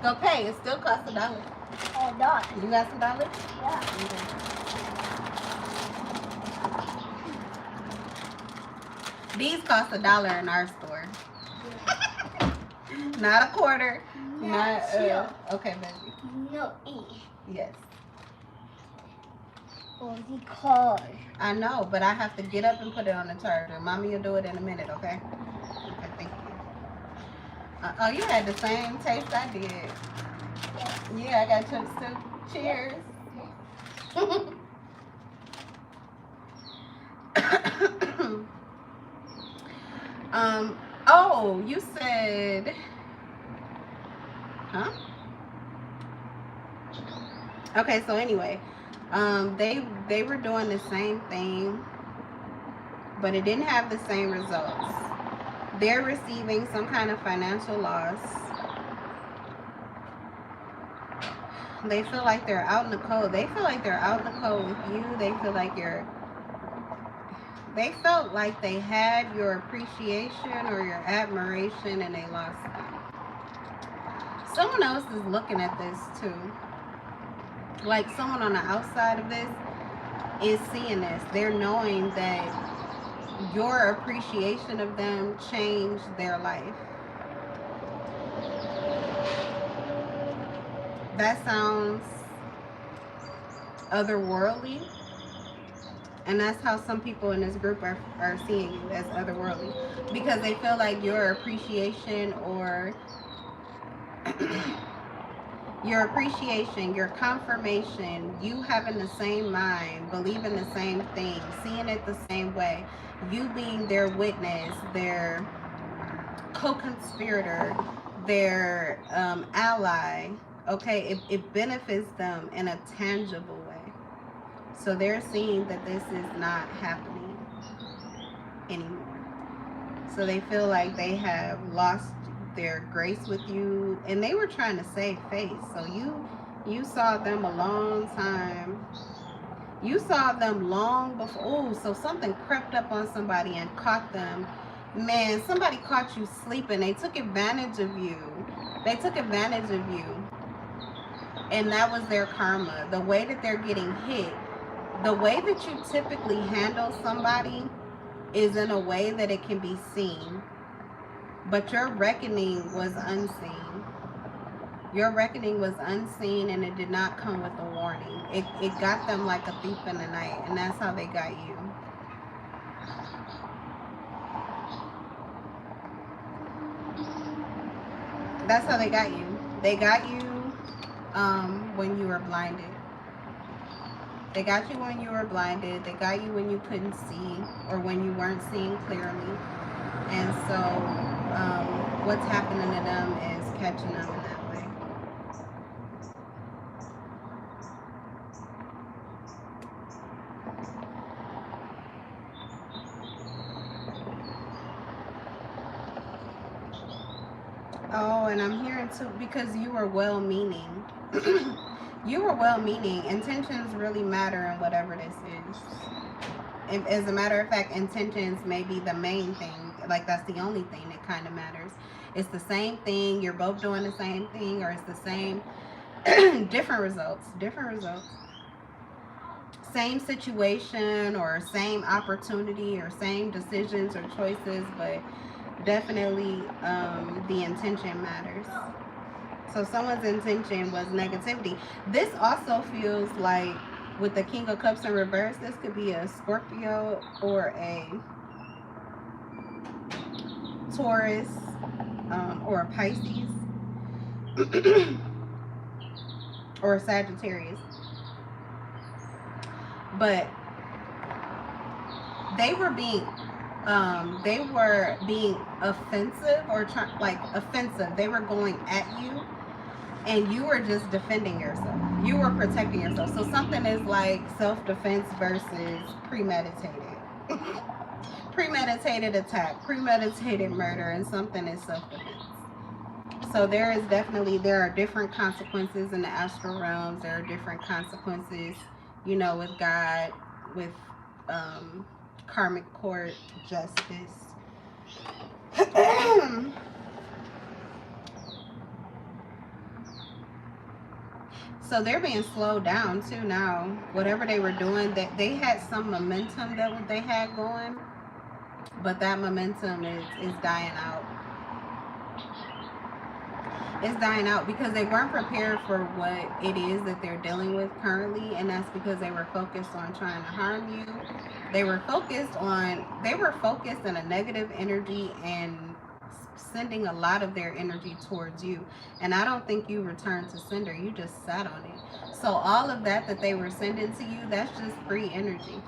Go pay. It still costs $1. $1. You got some dollars? Yeah. Okay. These cost $1 in our store. Not a quarter. Not okay, baby. No, Yes. Or the card. I know, but I have to get up and put it on the charger. Mommy will do it in a minute, okay? Okay, thank you. Oh, you had the same taste I did. Yeah, I got chips too. Cheers. Oh, you said Okay, so anyway, they were doing the same thing, but it didn't have the same results. They're receiving some kind of financial loss. They feel like they're out in the cold. They feel like they're out in the cold with you. They felt like they had your appreciation or your admiration and they lost it. Someone else is looking at this too. Like someone on the outside of this is seeing this. They're knowing that your appreciation of them changed their life. That sounds otherworldly. And that's how some people in this group are seeing you, as otherworldly. Because they feel like your appreciation or your confirmation, you having the same mind, believing the same thing, seeing it the same way, you being their witness, their co-conspirator, their ally, okay, it benefits them in a tangible way. So they're seeing that this is not happening anymore. So they feel like they have lost their grace with you, and they were trying to save face. So you saw them a long time. You saw them long before. Oh, so something crept up on somebody and caught them. Man, somebody caught you sleeping. They took advantage of you. They took advantage of you. And that was their karma. The way that they're getting hit, the way that you typically handle somebody is in a way that it can be seen. But your reckoning was unseen. Your reckoning was unseen, and it did not come with a warning. It got them like a thief in the night, and that's how they got you. That's how they got you. They got you when you were blinded. They got you when you were blinded. They got you when you couldn't see or when you weren't seeing clearly. And so what's happening to them is catching them in that way. Oh, and I'm hearing too, because you were well-meaning. You were well-meaning. Intentions really matter in whatever this is. And as a matter of fact, intentions may be the main thing. Like, that's the only thing that kind of matters. It's the same thing. You're both doing the same thing, or it's the same, different results. Different results. Same situation or same opportunity or same decisions or choices, but definitely the intention matters. So someone's intention was negativity. This also feels like, with the King of Cups in reverse, this could be a Scorpio or a Taurus or a Pisces or a Sagittarius. But they were being offensive or offensive. They were going at you, and you were just defending yourself. You were protecting yourself. So something is like self-defense versus premeditated. Premeditated attack, premeditated murder, and something is self-defense. So there are different consequences in the astral realms. There are different consequences, with God, with karmic court, justice. So they're being slowed down too now. Whatever they were doing, that they had some momentum that they had going, but that momentum is dying out. It's dying out because they weren't prepared for what it is that they're dealing with currently, and that's because they were focused on trying to harm you. They were focused in a negative energy and sending a lot of their energy towards you. And I don't think you returned to sender. You just sat on it. So all of that they were sending to you, that's just free energy.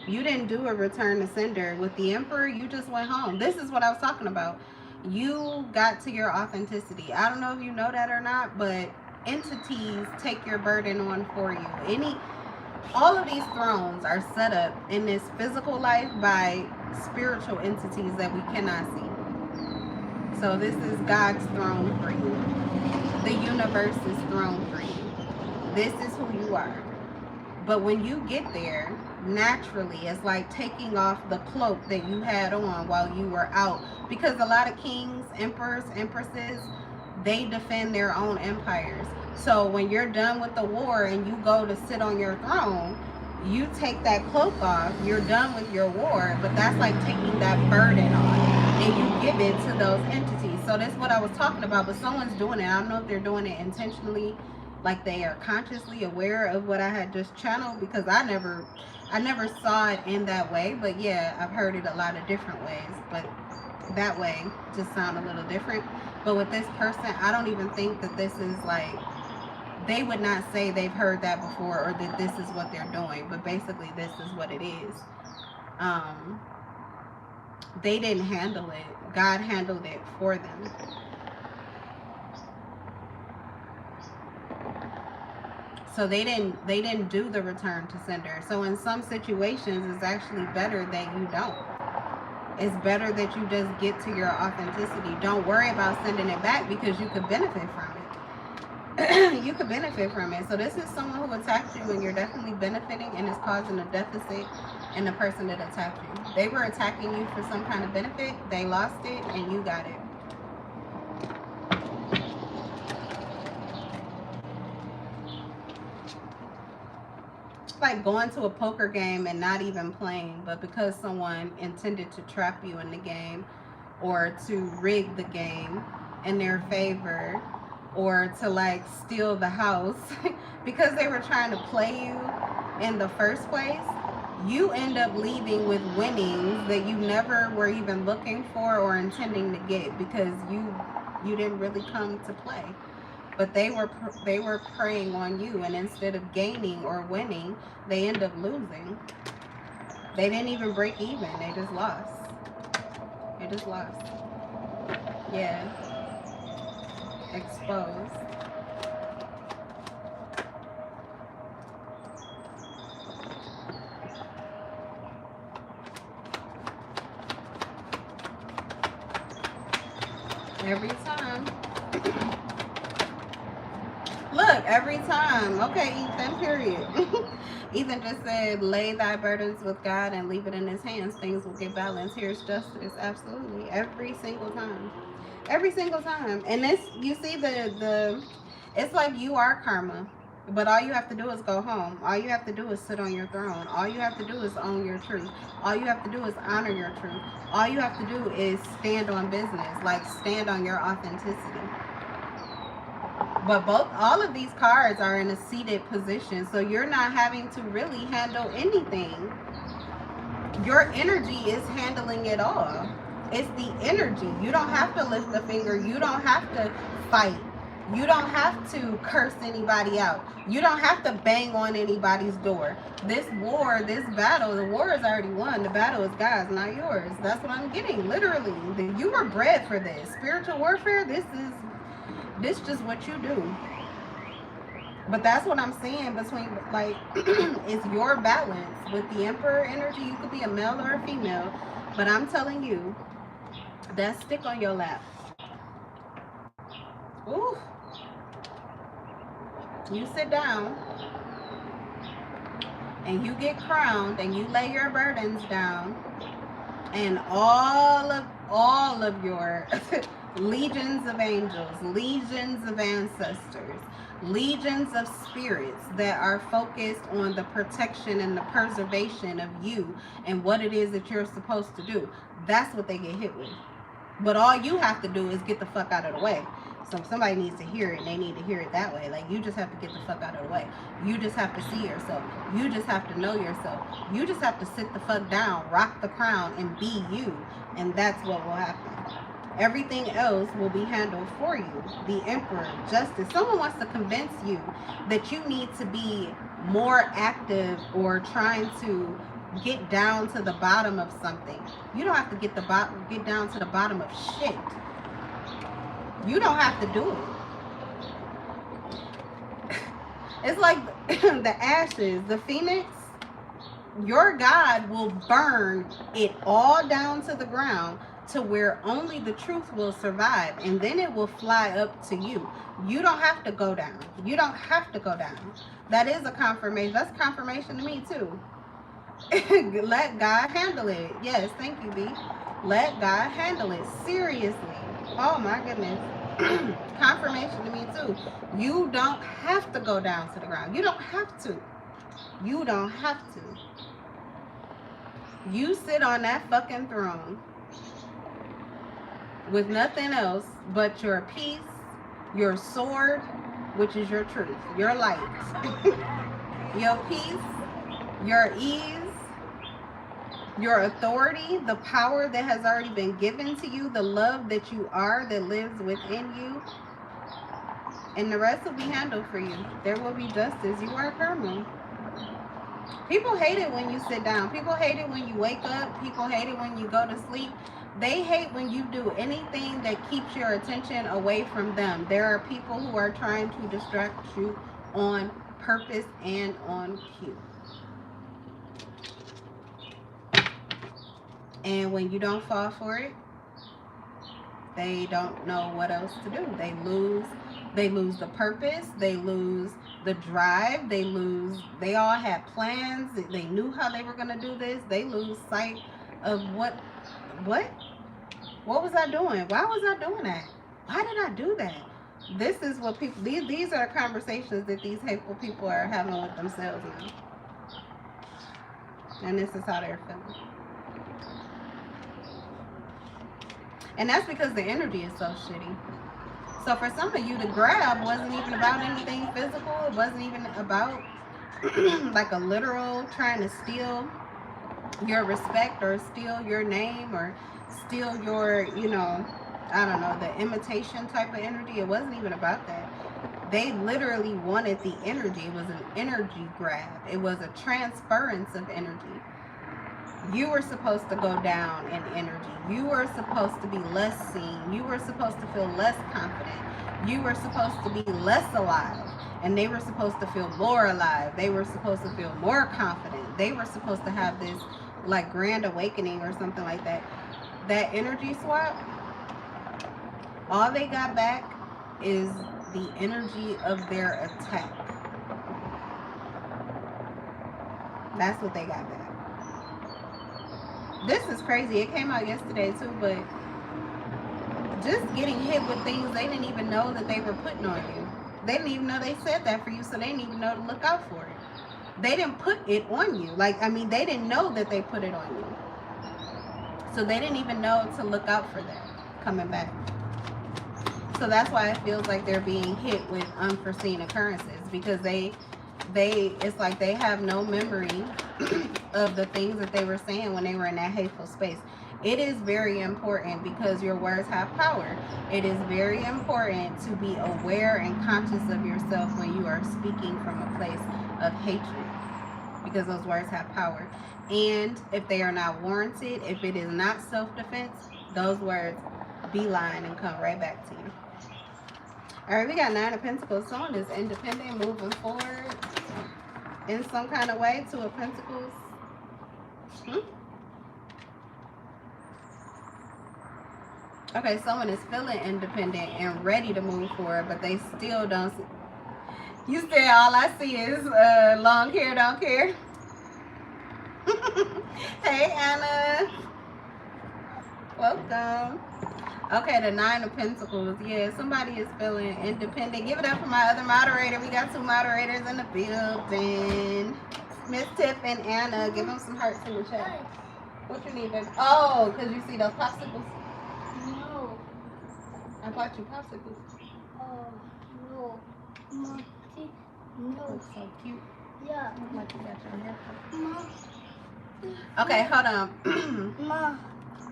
You didn't do a return to sender. With the Emperor, you just went home. This is what I was talking about. You got to your authenticity. I don't know if you know that or not, but entities take your burden on for you. All of these thrones are set up in this physical life by spiritual entities that we cannot see. So this is God's throne for you. The universe's throne for you. This is who you are. But when you get there, naturally, it's like taking off the cloak that you had on while you were out. Because a lot of kings, emperors, empresses, they defend their own empires. So when you're done with the war and you go to sit on your throne, you take that cloak off, you're done with your war, but that's like taking that burden off and you give it to those entities. So that's what I was talking about, but someone's doing it. I don't know if they're doing it intentionally, like they are consciously aware of what I had just channeled, because I never saw it in that way. But yeah, I've heard it a lot of different ways, but that way just sound a little different. But with this person, I don't even think that this is like, they would not say they've heard that before or that this is what they're doing, but basically this is what it is. They didn't handle it. God handled it for them. So they didn't do the return to sender. So in some situations, it's actually better that you don't. It's better that you just get to your authenticity. Don't worry about sending it back, because you could benefit from it. You could benefit from it. So this is someone who attacked you and you're definitely benefiting, and is causing a deficit in the person that attacked you. They were attacking you for some kind of benefit. They lost it and you got it. Like going to a poker game and not even playing, but because someone intended to trap you in the game or to rig the game in their favor, or to like steal the house because they were trying to play you in the first place, you end up leaving with winnings that you never were even looking for or intending to get, because you didn't really come to play. But they were preying on you, and instead of gaining or winning, they end up losing. They didn't even break even. They just lost. They just lost. Yeah. Exposed. Every time. Look, every time. Okay, Ethan, period. Ethan just said, lay thy burdens with God and leave it in his hands. Things will get balanced. Here's justice. Absolutely. Every single time. Every single time. And this, you see it's like you are karma. But all you have to do is go home. All you have to do is sit on your throne. All you have to do is own your truth. All you have to do is honor your truth. All you have to do is stand on business. Like, stand on your authenticity. But all of these cards are in a seated position, so you're not having to really handle anything. Your energy is handling it all. It's the energy. You don't have to lift a finger. You don't have to fight. You don't have to curse anybody out. You don't have to bang on anybody's door. This war, this battle, the war is already won. The battle is God's, not yours. That's what I'm getting, literally. You were bred for this. Spiritual warfare, this just what you do. But that's what I'm saying between, like, it's your balance. With the Emperor energy, you could be a male or a female. But I'm telling you, that stick on your lap. Ooh. You sit down and you get crowned and you lay your burdens down, and all of your legions of angels, legions of ancestors, legions of spirits that are focused on the protection and the preservation of you and what it is that you're supposed to do. That's what they get hit with. But all you have to do is get the fuck out of the way. So if somebody needs to hear it, and they need to hear it that way. Like, you just have to get the fuck out of the way. You just have to see yourself. You just have to know yourself. You just have to sit the fuck down, rock the crown, and be you. And that's what will happen. Everything else will be handled for you. The Emperor, justice. Someone wants to convince you that you need to be more active or trying to get down to the bottom of something. You don't have to get down to the bottom of shit. You don't have to do it. It's like the ashes, the phoenix. Your God will burn it all down to the ground to where only the truth will survive, and then it will fly up to you. You don't have to go down. You don't have to go down. That is a confirmation. That's confirmation to me too. Let God handle it. Yes, thank you, B. Let God handle it. Seriously. Oh my goodness. Confirmation to me too. You don't have to go down to the ground. You don't have to. You don't have to. You sit on that fucking throne with nothing else but your peace, your sword, which is your truth, your light, your peace, your ease, your authority, the power that has already been given to you, the love that you are that lives within you, and the rest will be handled for you. There will be justice. You are karma. People hate it when you sit down. People hate it when you wake up. People hate it when you go to sleep. They hate when you do anything that keeps your attention away from them. There are people who are trying to distract you on purpose and on cue. And when you don't fall for it, they don't know what else to do. They lose the purpose, they lose the drive, they all had plans, they knew how they were gonna do this, they lose sight of what was I doing? Why was I doing that? Why did I do that? This is what people, these are conversations that these hateful people are having with themselves now. And this is how they're feeling. And that's because the energy is so shitty. So for some of you, the grab wasn't even about anything physical. It wasn't even about like a literal trying to steal your respect or steal your name or steal your, I don't know, the imitation type of energy. It wasn't even about that. They literally wanted the energy. It was an energy grab. It was a transference of energy. You were supposed to go down in energy. You were supposed to be less seen. You were supposed to feel less confident. You were supposed to be less alive. And they were supposed to feel more alive. They were supposed to feel more confident. They were supposed to have this like grand awakening or something like that. That energy swap, all they got back is the energy of their attack. That's what they got back. This is crazy. It came out yesterday too, but just getting hit with things they didn't even know that they were putting on you. They didn't even know they said that for you, so they didn't even know to look out for it. They didn't put it on you. They didn't know that they put it on you. So they didn't even know to look out for that coming back. So that's why it feels like they're being hit with unforeseen occurrences, because it's like they have no memory of the things that they were saying when they were in that hateful space. It is very important because your words have power. It is very important to be aware and conscious of yourself when you are speaking from a place of hatred, because those words have power. And if they are not warranted, if it is not self-defense, those words beeline and come right back to you. All right, we got 9 of Pentacles. Someone is independent, moving forward in some kind of way. 2 of Pentacles. Okay, someone is feeling independent and ready to move forward, but they still don't see. You said all I see is long hair, don't care. Hey, Anna. Welcome. Okay, the 9 of Pentacles. Yeah, somebody is feeling independent. Give it up for my other moderator. We got 2 moderators in the building. Miss Tiff and Anna. Give them some hearts in the chat. What you need, baby? Oh, because you see those popsicles? No. I bought you popsicles. Oh, no. Mom, see? No. Looks so cute. Yeah. Look like you got your hair cut. Mom. Okay, hold on. Mom.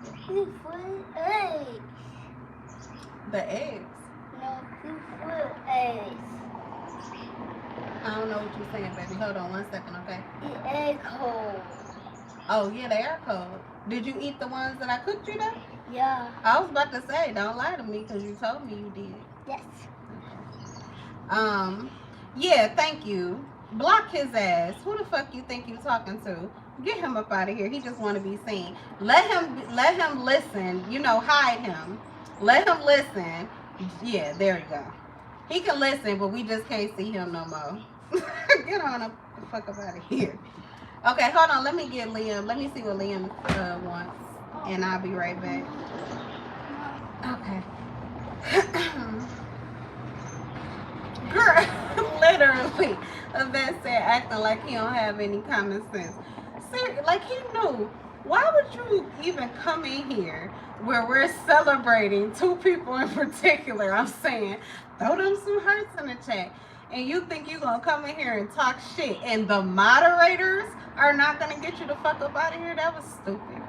This food eggs. The eggs. No, this food eggs. I don't know what you're saying, baby. Hold on 1 second, okay? The egg cold. Oh, yeah, they are cold. Did you eat the ones that I cooked you though? Yeah. I was about to say, don't lie to me because you told me you did. Yes. Yeah, thank you. Block his ass. Who the fuck you think you talking to? Get him up out of here. He just want to be seen. Let him listen. You know, hide him. Let him listen. Yeah, there you go. He can listen, but we just can't see him no more. Get on up the fuck up out of here. Okay, hold on. Let me get Liam. Let me see what Liam wants, and I'll be right back. Okay. Girl, literally, Yvette said acting like he don't have any common sense. Seriously, like he knew. Why would you even come in here where we're celebrating two people in particular? I'm saying, throw them some hearts in the chat. And you think you're going to come in here and talk shit and the moderators are not going to get you the fuck up out of here? That was stupid.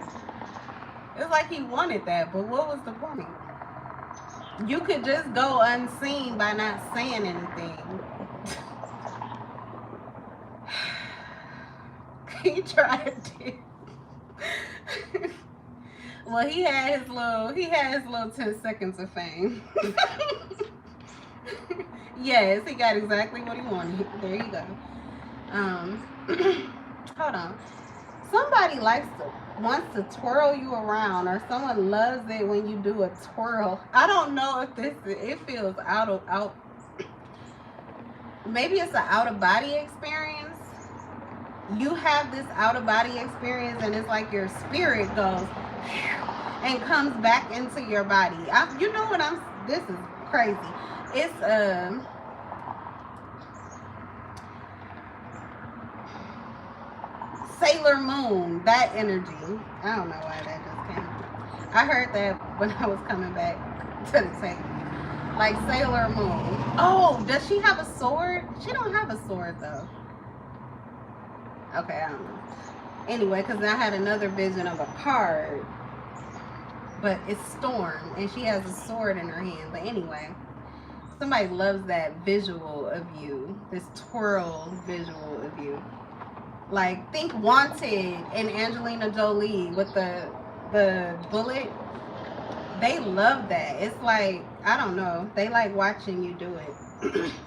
It's like he wanted that, but what was the point? You could just go unseen by not saying anything. He tried it. Well, he had his little 10 seconds of fame. Yes, he got exactly what he wanted. There you go. Hold on. Somebody wants to twirl you around, or someone loves it when you do a twirl. I don't know if it feels out. Maybe it's an out of body experience. You have this out of body experience, and it's like your spirit goes and comes back into your body. You know what this is crazy. It's Sailor Moon, that energy. I don't know why that just came. I heard that when I was coming back to the table. Like Sailor Moon. Oh, does she have a sword? She don't have a sword though. Okay, I don't know. Anyway, because I had another vision of a card, but it's Storm, and she has a sword in her hand. But anyway, somebody loves that visual of you, this twirl visual of you. Like, think Wanted and Angelina Jolie with the bullet. They love that. It's like, I don't know. They like watching you do it.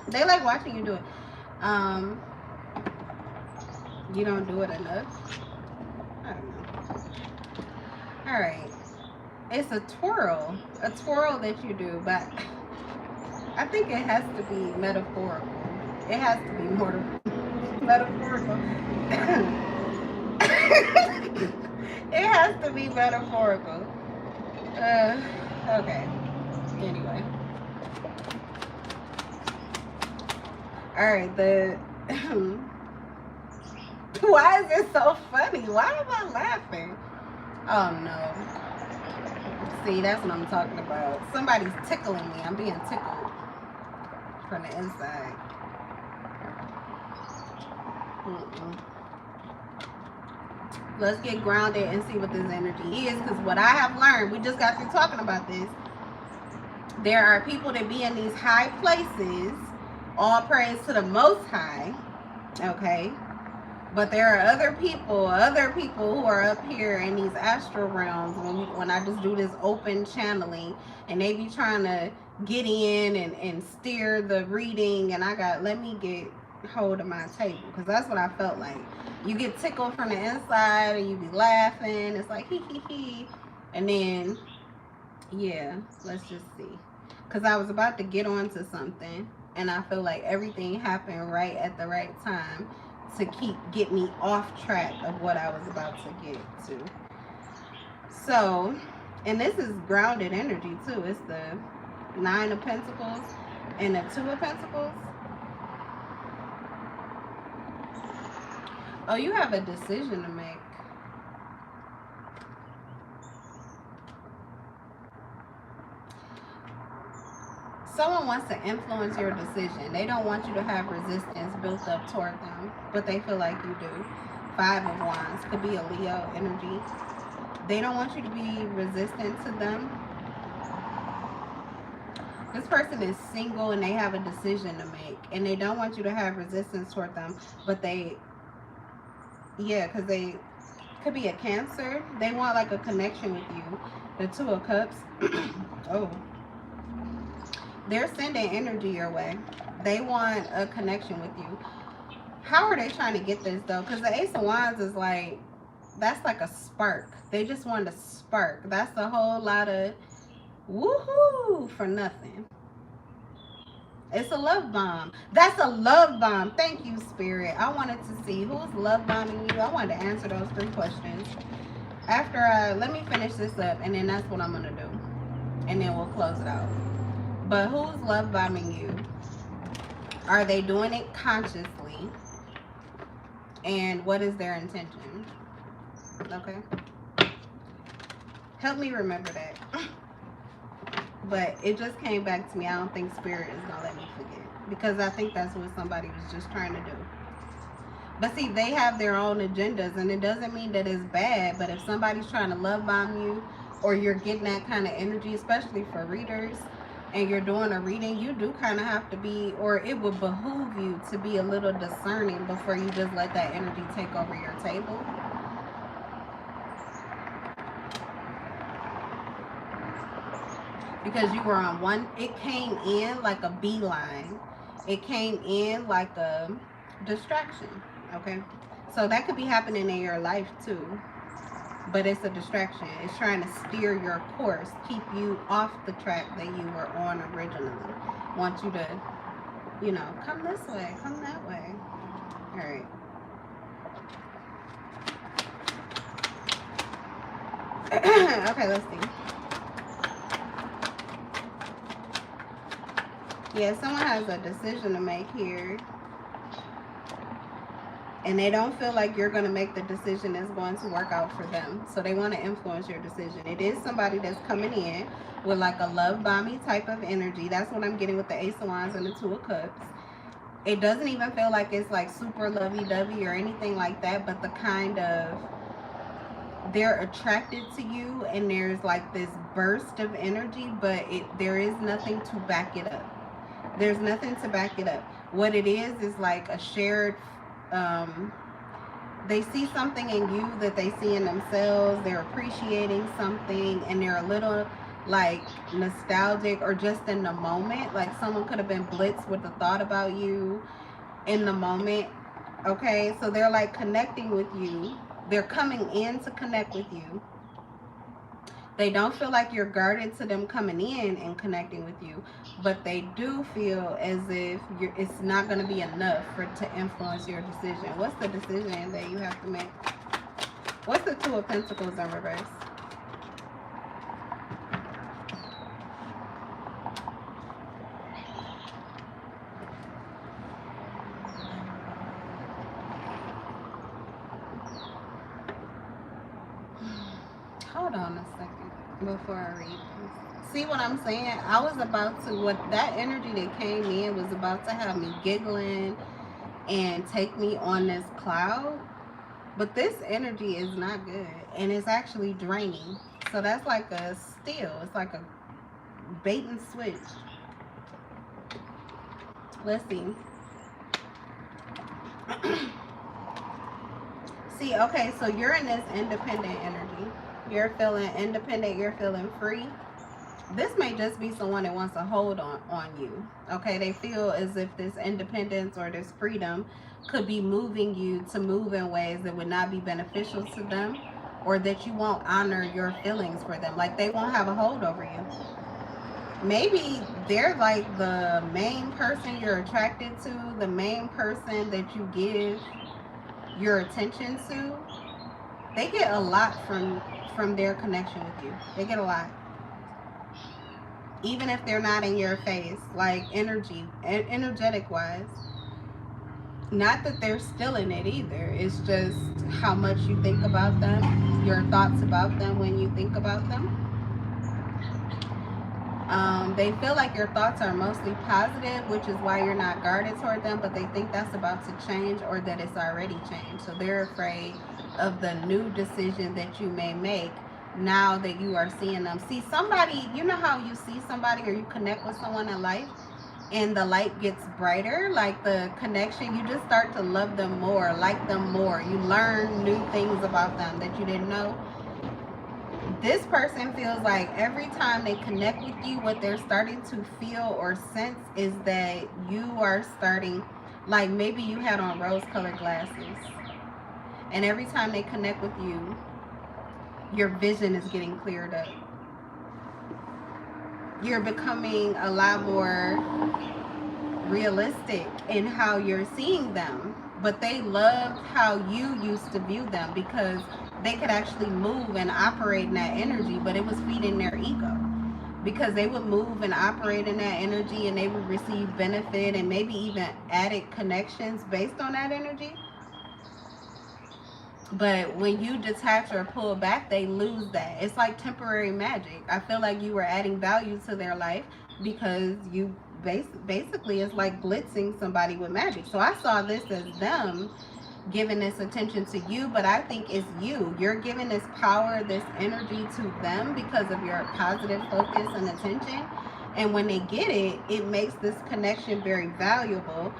They like watching you do it. You don't do it enough? I don't know. Alright. It's a twirl that you do, but I think it has to be metaphorical. It has to be more metaphorical. It has to be metaphorical. Okay. Anyway. Alright, why is it so funny? Why am I laughing? Oh no. See, that's what I'm talking about. Somebody's tickling me. I'm being tickled from the inside. Let's get grounded and see what this energy is, because what I have learned, we just got through talking about this. There are people that be in these high places, all praise to the Most High, okay? But there are other people who are up here in these astral realms when I just do this open channeling, and they be trying to get in and steer the reading, and let me get hold of my table, because that's what I felt like. You get tickled from the inside and you be laughing. It's like hee hee hee. And then, yeah, let's just see. Because I was about to get onto something, and I feel like everything happened right at the right time to get me off track of what I was about to get to. So, and this is grounded energy too. It's the 9 of Pentacles and the 2 of Pentacles. Oh, you have a decision to make. Someone wants to influence your decision. They don't want you to have resistance built up toward them, but they feel like you do. 5 of Wands could be a Leo energy. They don't want you to be resistant to them. This person is single and they have a decision to make, and they don't want you to have resistance toward them, but because they could be a Cancer. They want like a connection with you. The 2 of Cups. Oh. They're sending energy your way. They want a connection with you. How are they trying to get this though? Because the Ace of Wands is like, that's like a spark. They just want a spark. That's a whole lot of woohoo for nothing. It's a love bomb. That's a love bomb. Thank you, Spirit. I wanted to see who's love bombing you. I wanted to answer those 3 questions. After let me finish this up, and then that's what I'm gonna do, and then we'll close it out. But who's love bombing you? Are they doing it consciously? And what is their intention? Okay. Help me remember that. But it just came back to me. I don't think Spirit is gonna let me forget, because I think that's what somebody was just trying to do. But see, they have their own agendas, and it doesn't mean that it's bad. But if somebody's trying to love bomb you, or you're getting that kind of energy, especially for readers, and you're doing a reading, you do kind of have to be, or it would behoove you to be a little discerning before you just let that energy take over your table. Because you were on one, it came in like a beeline. It came in like a distraction, okay? So that could be happening in your life too. But it's a distraction. It's trying to steer your course, keep you off the track that you were on originally. Want you to, you know, come this way, come that way. All right. Okay, let's see. Yeah, someone has a decision to make here. And they don't feel like you're going to make the decision that's going to work out for them. So they want to influence your decision. It is somebody that's coming in with like a love bomby type of energy. That's what I'm getting with the Ace of Wands and the 2 of Cups. It doesn't even feel like it's like super lovey-dovey or anything like that. But the kind of, they're attracted to you, and there's like this burst of energy. But there is nothing to back it up. There's nothing to back it up. What it is like a shared, they see something in you that they see in themselves. They're appreciating something, and they're a little like nostalgic, or just in the moment. Like someone could have been blitzed with the thought about you in the moment. Okay, so they're like connecting with you. They're coming in to connect with you. They don't feel like you're guarded to them coming in and connecting with you, but they do feel as if it's not going to be enough to influence your decision. What's the decision that you have to make? What's the 2 of Pentacles in reverse? Hold on a second before I read this. See what I'm saying? I was about to, what that energy that came in was about to have me giggling and take me on this cloud. But this energy is not good, and it's actually draining. So that's like a steal. It's like a bait and switch. Let's see. See, okay, so you're in this independent energy. You're feeling independent. You're feeling free. This may just be someone that wants to hold on you. Okay, they feel as if this independence or this freedom could be moving you to move in ways that would not be beneficial to them, or that you won't honor your feelings for them. Like they won't have a hold over you. Maybe they're like the main person you're attracted to, the main person that you give your attention to. They get a lot from their connection with you. They get a lot. Even if they're not in your face, like energetic wise. Not that they're still in it either. It's just how much you think about them, your thoughts about them when you think about them. They feel like your thoughts are mostly positive, which is why you're not guarded toward them, but they think that's about to change, or that it's already changed. So they're afraid of the new decision that you may make now that you are seeing them. See somebody, you know how you see somebody or you connect with someone in life and the light gets brighter, like the connection, you just start to love them more, like them more. You learn new things about them that you didn't know. This person feels like every time they connect with you, what they're starting to feel or sense is that you are starting, like maybe you had on rose-colored glasses, and every time they connect with you, your vision is getting cleared up. You're becoming a lot more realistic in how you're seeing them, but they loved how you used to view them because they could actually move and operate in that energy, but it was feeding their ego, because they would move and operate in that energy and they would receive benefit and maybe even added connections based on that energy. But when you detach or pull back, they lose that. It's like temporary magic. I feel like you were adding value to their life because you basically, it's like blitzing somebody with magic. So I saw this as them giving this attention to you, but I think it's you. You're giving this power, this energy to them because of your positive focus and attention. And when they get it, it makes this connection very valuable.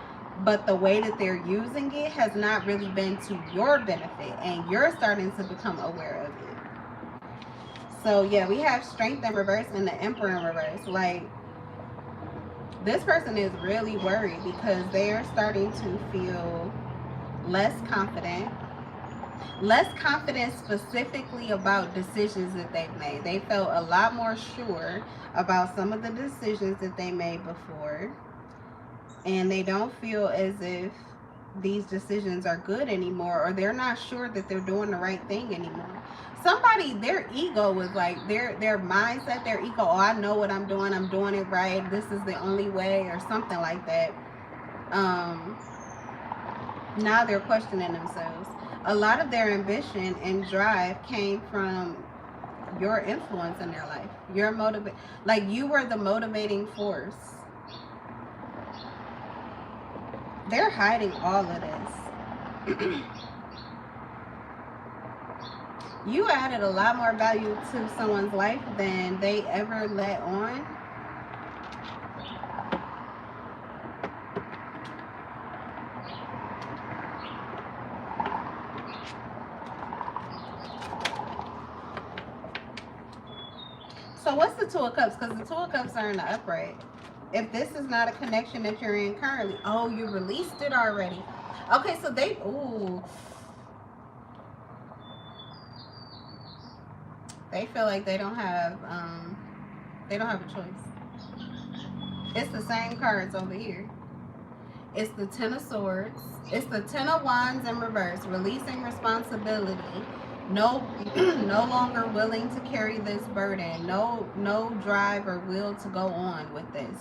But the way that they're using it has not really been to your benefit, and you're starting to become aware of it. So yeah, we have Strength in reverse and the Emperor in reverse. Like, this person is really worried because they are starting to feel less confident specifically about decisions that they've made. They felt a lot more sure about some of the decisions that they made before, and they don't feel as if these decisions are good anymore, or they're not sure that they're doing the right thing anymore. Somebody, their ego was like, their mindset, their ego, oh, I know what I'm doing it right, this is the only way, or something like that. Now they're questioning themselves. A lot of their ambition and drive came from your influence in their life. Your like you were the motivating force. They're hiding all of this. You added a lot more value to someone's life than they ever let on. So what's the Two of Cups? Because the Two of Cups are in the upright. If this is not a connection that you're in currently, oh, you released it already. Okay, so they, ooh, they feel like they don't have a choice. It's the same cards over here. It's the Ten of Swords. It's the Ten of Wands in reverse, releasing responsibility. No, no longer willing to carry this burden. No drive or will to go on with this.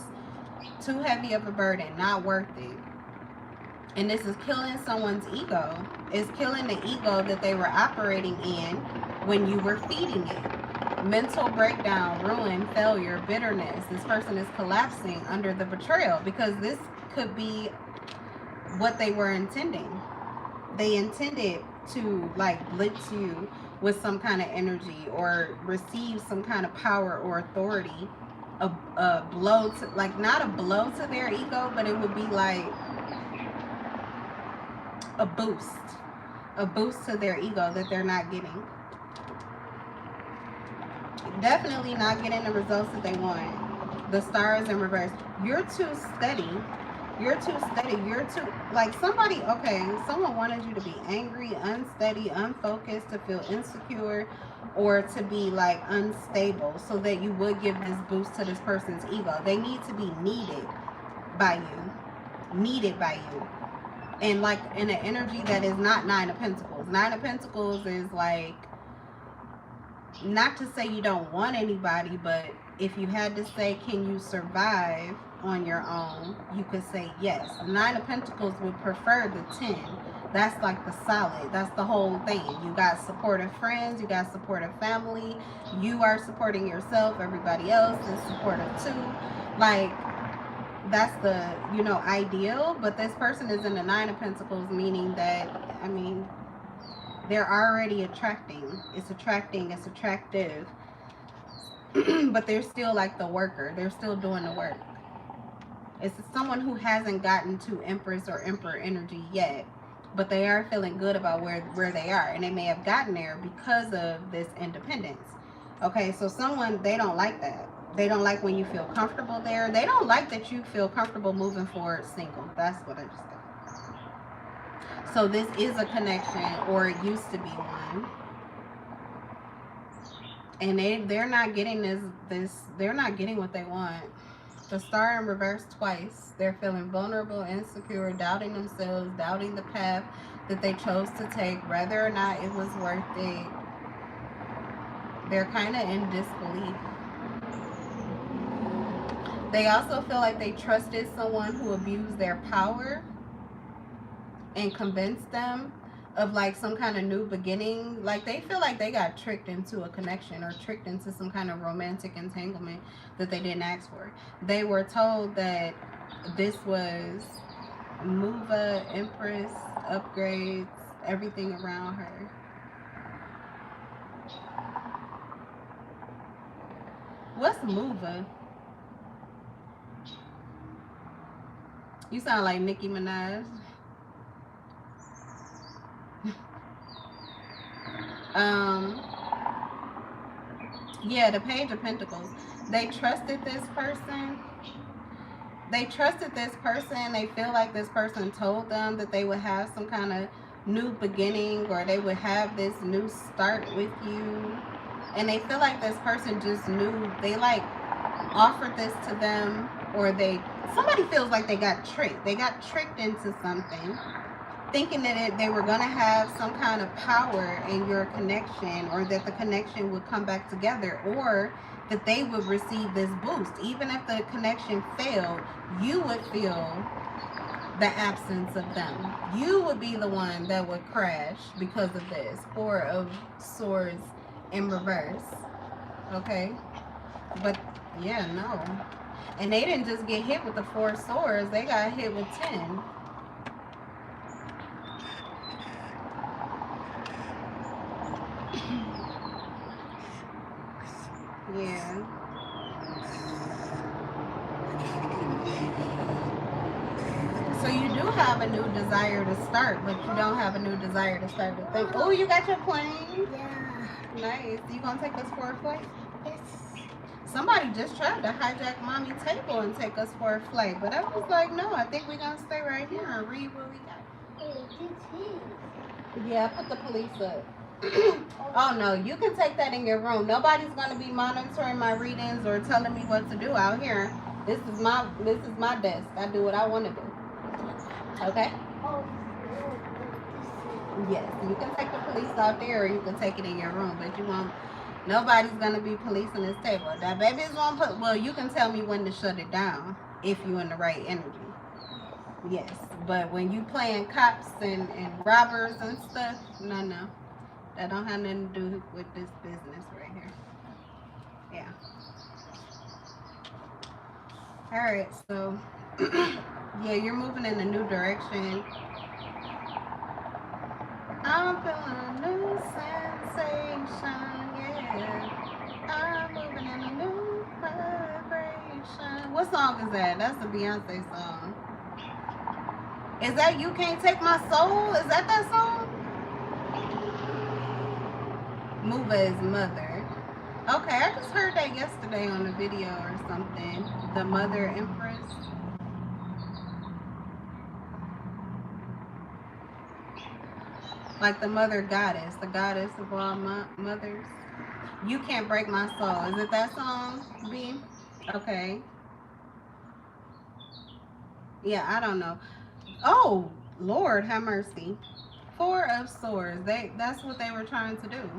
Too heavy of a burden, not worth it. And this is killing someone's ego. It's killing the ego that they were operating in when you were feeding it. Mental breakdown, ruin, failure, bitterness. This person is collapsing under the betrayal, because this could be what they were intending. They intended to like blitz you with some kind of energy or receive some kind of power or authority. A blow to, like, not a blow to their ego, but it would be like a boost to their ego that they're not getting. Definitely not getting the results that they want. The Star is in reverse. You're too steady. You're too steady. You're too, like, somebody, okay, someone wanted you to be angry, unsteady, unfocused, to feel insecure, or to be like unstable, so that you would give this boost to this person's ego. They need to be needed by you. And like in an energy that is not Nine of Pentacles. Nine of Pentacles is like, not to say you don't want anybody, but if you had to say, can you survive on your own, you could say yes. Nine of Pentacles would prefer the 10. That's like the solid. That's the whole thing. You got supportive friends. You got supportive family. You are supporting yourself. Everybody else is supportive too. Like, that's the, you know, ideal. But this person is in the Nine of Pentacles, meaning that, I mean, they're already attracting. It's attracting. It's attractive. But they're still like the worker. They're still doing the work. It's someone who hasn't gotten to Empress or Emperor energy yet, but they are feeling good about where they are, and they may have gotten there because of this independence. Okay, so someone, they don't like that. They don't like when you feel comfortable there. They don't like that you feel comfortable moving forward single. That's what I just said. So this is a connection, or it used to be one. And they're not getting they're not getting what they want. The star in reverse twice. They're feeling vulnerable, insecure, doubting themselves, doubting the path that they chose to take, whether or not it was worth it. They're kind of in disbelief. They also feel like they trusted someone who abused their power and convinced them of like some kind of new beginning. Like they feel like they got tricked into a connection or tricked into some kind of romantic entanglement that they didn't ask for. They were told that this was Muva, Empress, upgrades, everything around her. What's Muva? You sound like Nicki Minaj. Yeah, the Page of Pentacles. They trusted this person. They feel like this person told them that they would have some kind of new beginning, or they would have this new start with you. And they feel like this person just knew. They like offered this to them, or somebody feels like they got tricked. They got tricked into something, thinking that they were going to have some kind of power in your connection, or that the connection would come back together, or that they would receive this boost. Even if the connection failed, you would feel the absence of them. You would be the one that would crash because of this. Four of Swords in reverse. Okay? But, yeah, no. And they didn't just get hit with the 4 swords. They got hit with 10. Yeah. So you do have a new desire to start, but you don't have a new desire to start to think. Oh, you got your plane? Yeah. Nice. You gonna take us for a flight? Yes. Somebody just tried to hijack Mommy's table and take us for a flight, but I was like, no, I think we're gonna stay right here and read what we got. Yeah, put the police up. Oh no, you can take that in your room. Nobody's gonna be monitoring my readings or telling me what to do out here. This is my desk. I do what I want to do. Okay? Yes, you can take the police out there, or you can take it in your room, but you won't. Nobody's gonna be policing this table. That baby's gonna put. Well, you can tell me when to shut it down if you're in the right energy. Yes, but when you playing cops and robbers and stuff, no. That don't have nothing to do with this business right here. Yeah. Alright, so yeah, you're moving in a new direction. I'm feeling a new sensation, yeah. I'm moving in a new vibration. What song is that? That's a Beyonce song. Is that You Can't Take My Soul? Is that song? Muva is mother. Okay, I just heard that yesterday on a video or something. The mother empress. Like the mother goddess, the goddess of all mothers. You Can't Break My Soul. Is it that song, B? Okay. Yeah, I don't know. Oh, Lord have mercy. 4 of Swords. That's what they were trying to do.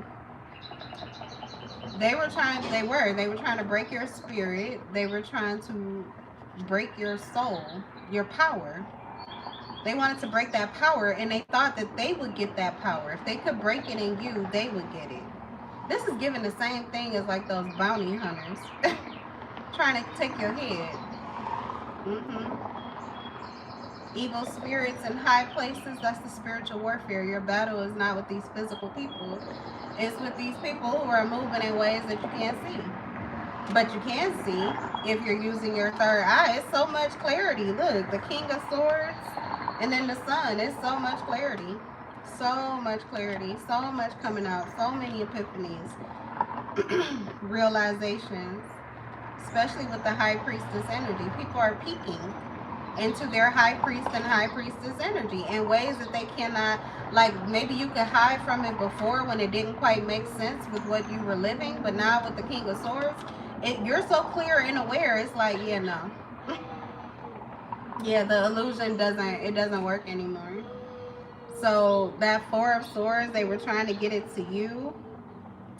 They were trying to break your spirit. They were trying to break your soul, your power. They wanted to break that power, and they thought that they would get that power. If they could break it in you, they would get it. This is giving the same thing as like those bounty hunters trying to take your head. Evil spirits in high places, that's the spiritual warfare. Your battle is not with these physical people. It's with these people who are moving in ways that you can't see. But you can see if you're using your third eye. It's so much clarity. Look, the King of Swords and then the Sun. It's so much clarity. So much clarity. So much coming out. So many epiphanies. realizations, especially with the high priestess energy. People are peeking into their high priest and high priestess energy in ways that they cannot, like maybe you could hide from it before when it didn't quite make sense with what you were living, but now with the King of Swords, you're so clear and aware, it's like, yeah, no. Yeah, the illusion doesn't work anymore. So that Four of Swords, they were trying to get it to you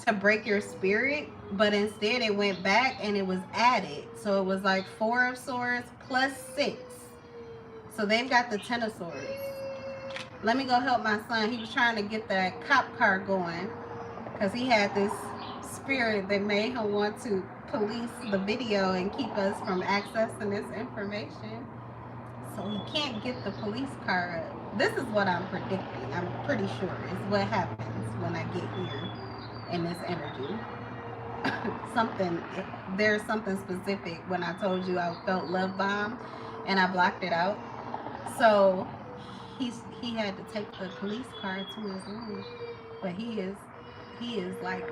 to break your spirit, but instead it went back and it was added. So it was like Four of Swords plus 6. So they've got the 10 of Swords. Let me go help my son. He was trying to get that cop car going because he had this spirit that made him want to police the video and keep us from accessing this information. So he can't get the police car up. This is what I'm predicting. I'm pretty sure is what happens when I get here in this energy. There's something specific when I told you I felt love bomb and I blocked it out. So he had to take the police car to his room, but he is like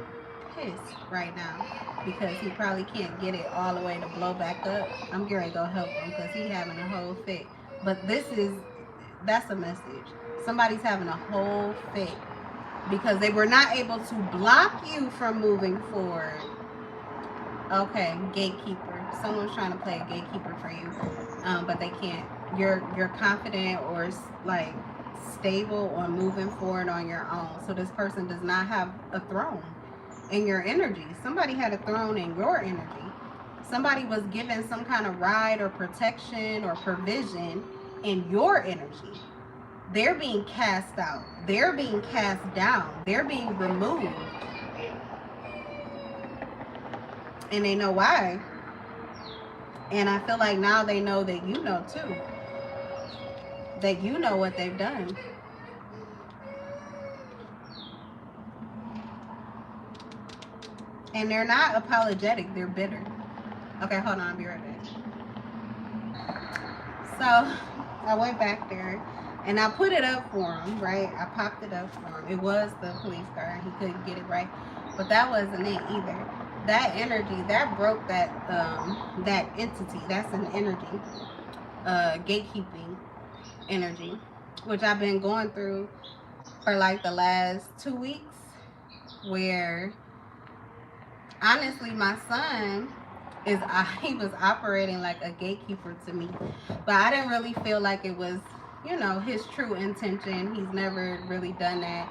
pissed right now because he probably can't get it all the way to blow back up. I'm going to go help him because he's having a whole fit. But that's a message. Somebody's having a whole fit because they were not able to block you from moving forward. Okay, gatekeeper. Someone's trying to play a gatekeeper for you, but they can't. You're confident or like stable on moving forward on your own. So this person does not have a throne in your energy. Somebody had a throne in your energy. Somebody was given some kind of ride or protection or provision in your energy. They're being cast out. They're being cast down. They're being removed. And they know why. And I feel like now they know that you know too. That you know what they've done. And they're not apologetic. They're bitter. Okay, hold on. I'll be right back. So I went back there and I put it up for him, right? I popped it up for him. It was the police car. He couldn't get it right. But that wasn't it either. That energy, that broke that entity. That's an energy. Gatekeeping energy. Which I've been going through for like the last 2 weeks. Where honestly my son he was operating like a gatekeeper to me, but I didn't really feel like it was, his true intention. He's never really done that,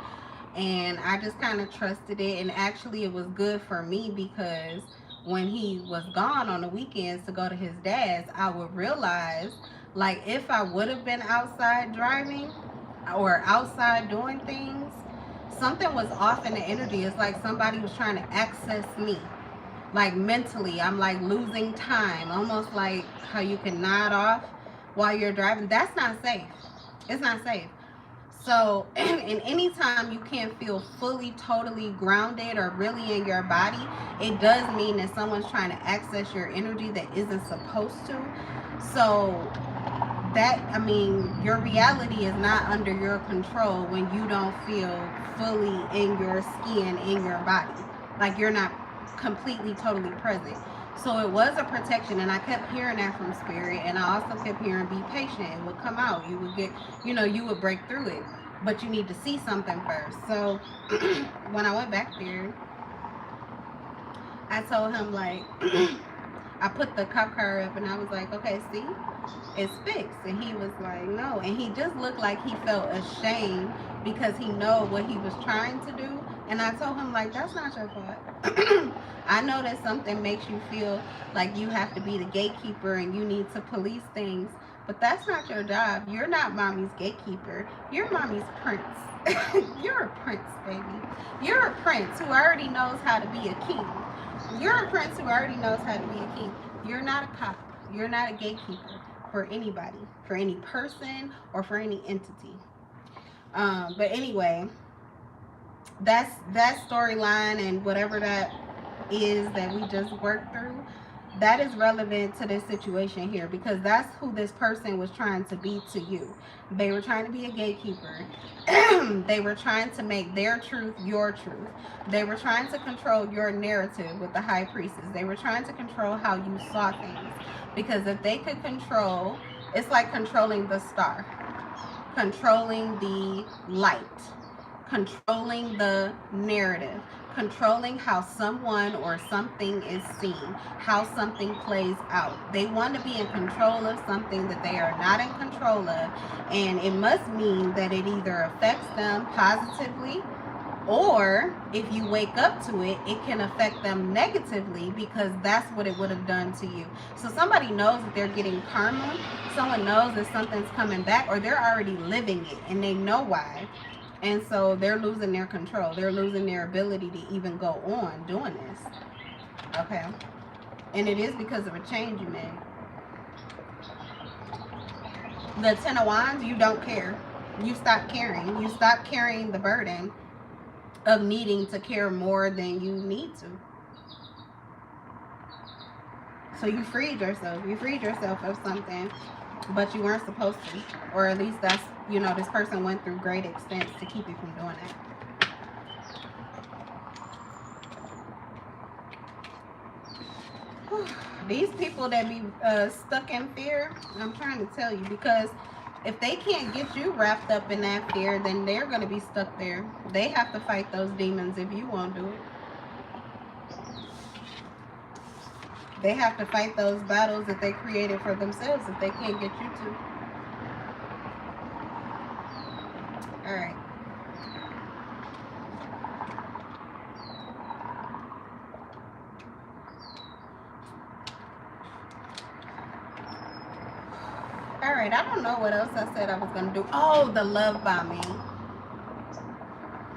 and I just kind of trusted it. And actually it was good for me because when he was gone on the weekends to go to his dad's, I would realize, like, if I would have been outside driving or outside doing things, something was off in the energy. It's like somebody was trying to access me. Like mentally, I'm like losing time. Almost like how you can nod off while you're driving. That's not safe. It's not safe. So, and anytime you can't feel fully, totally grounded or really in your body, it does mean that someone's trying to access your energy that isn't supposed to. So, your reality is not under your control when you don't feel fully in your skin, in your body. Like you're not completely, totally present. So it was a protection, and I kept hearing that from spirit, and I also kept hearing be patient. It would come out. You would get, you would break through it, but you need to see something first. So when I went back there, I told him, like, I put the cop car up and I was like, okay, see, it's fixed. And he was like, no. And he just looked like he felt ashamed because he know what he was trying to do. And I told him, like, that's not your fault. I know that something makes you feel like you have to be the gatekeeper and you need to police things, but that's not your job. You're not mommy's gatekeeper. You're mommy's prince. You're a prince, baby. You're a prince who already knows how to be a king. You're a prince who already knows how to be a king. You're not a cop. You're not a gatekeeper for anybody, for any person, or for any entity. But anyway, that's that storyline and whatever that is that we just worked through. that is relevant to this situation here, because that's who this person was trying to be to you. They were trying to be a gatekeeper. They were trying to make their truth your truth. They were trying to control your narrative with the high priestess. They were trying to control how you saw things, because if they could control, it's like controlling the star, controlling the light, controlling the narrative, controlling how someone or something is seen, how something plays out. They want to be in control of something that they are not in control of, and it must mean that it either affects them positively, or if you wake up to it, it can affect them negatively, because that's what it would have done to you. So somebody knows that they're getting karma, someone knows that something's coming back, or they're already living it and they know why. And so they're losing their control. They're losing their ability to even go on doing this. Okay. And it is because of a change you made. The Ten of Wands, you don't care. You stop caring. You stop carrying the burden of needing to care more than you need to. So you freed yourself. You freed yourself of something, but you weren't supposed to. Or at least that's, you know, this person went through great extents to keep you from doing that. These people that be stuck in fear, I'm trying to tell you, because if they can't get you wrapped up in that fear, then they're going to be stuck there. They have to fight those demons if you won't do it. They have to fight those battles that they created for themselves if they can't get you to. All right. All right, I don't know what else I said I was going to do. Oh, the love bombing.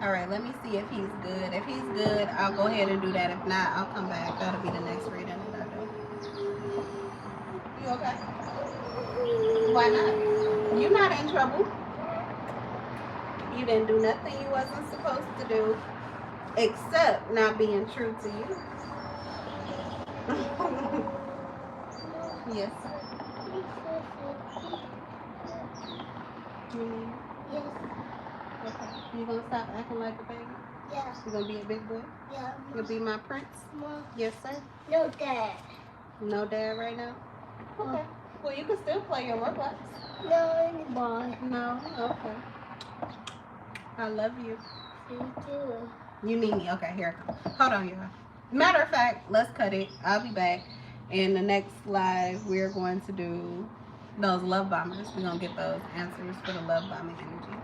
All right, let me see if he's good. If he's good, I'll go ahead and do that. If not, I'll come back. That'll be the next reading that I do. You okay? Why not? You're not in trouble. You didn't do nothing you wasn't supposed to do, except not being true to you. Yes. Yes. Okay. You gonna stop acting like a baby? Yeah. You gonna be a big boy? Yeah. You'll be my prince? Mom. Yes, sir. No, Dad. No dad right now? Okay. Well, you can still play your Roblox. No anymore. No? Okay. I love you. You too. You need me. Okay, here I come. Hold on, y'all. Matter of fact, let's cut it. I'll be back. In the next live, we're going to do those love bombers. We're going to get those answers for the love bombing energy.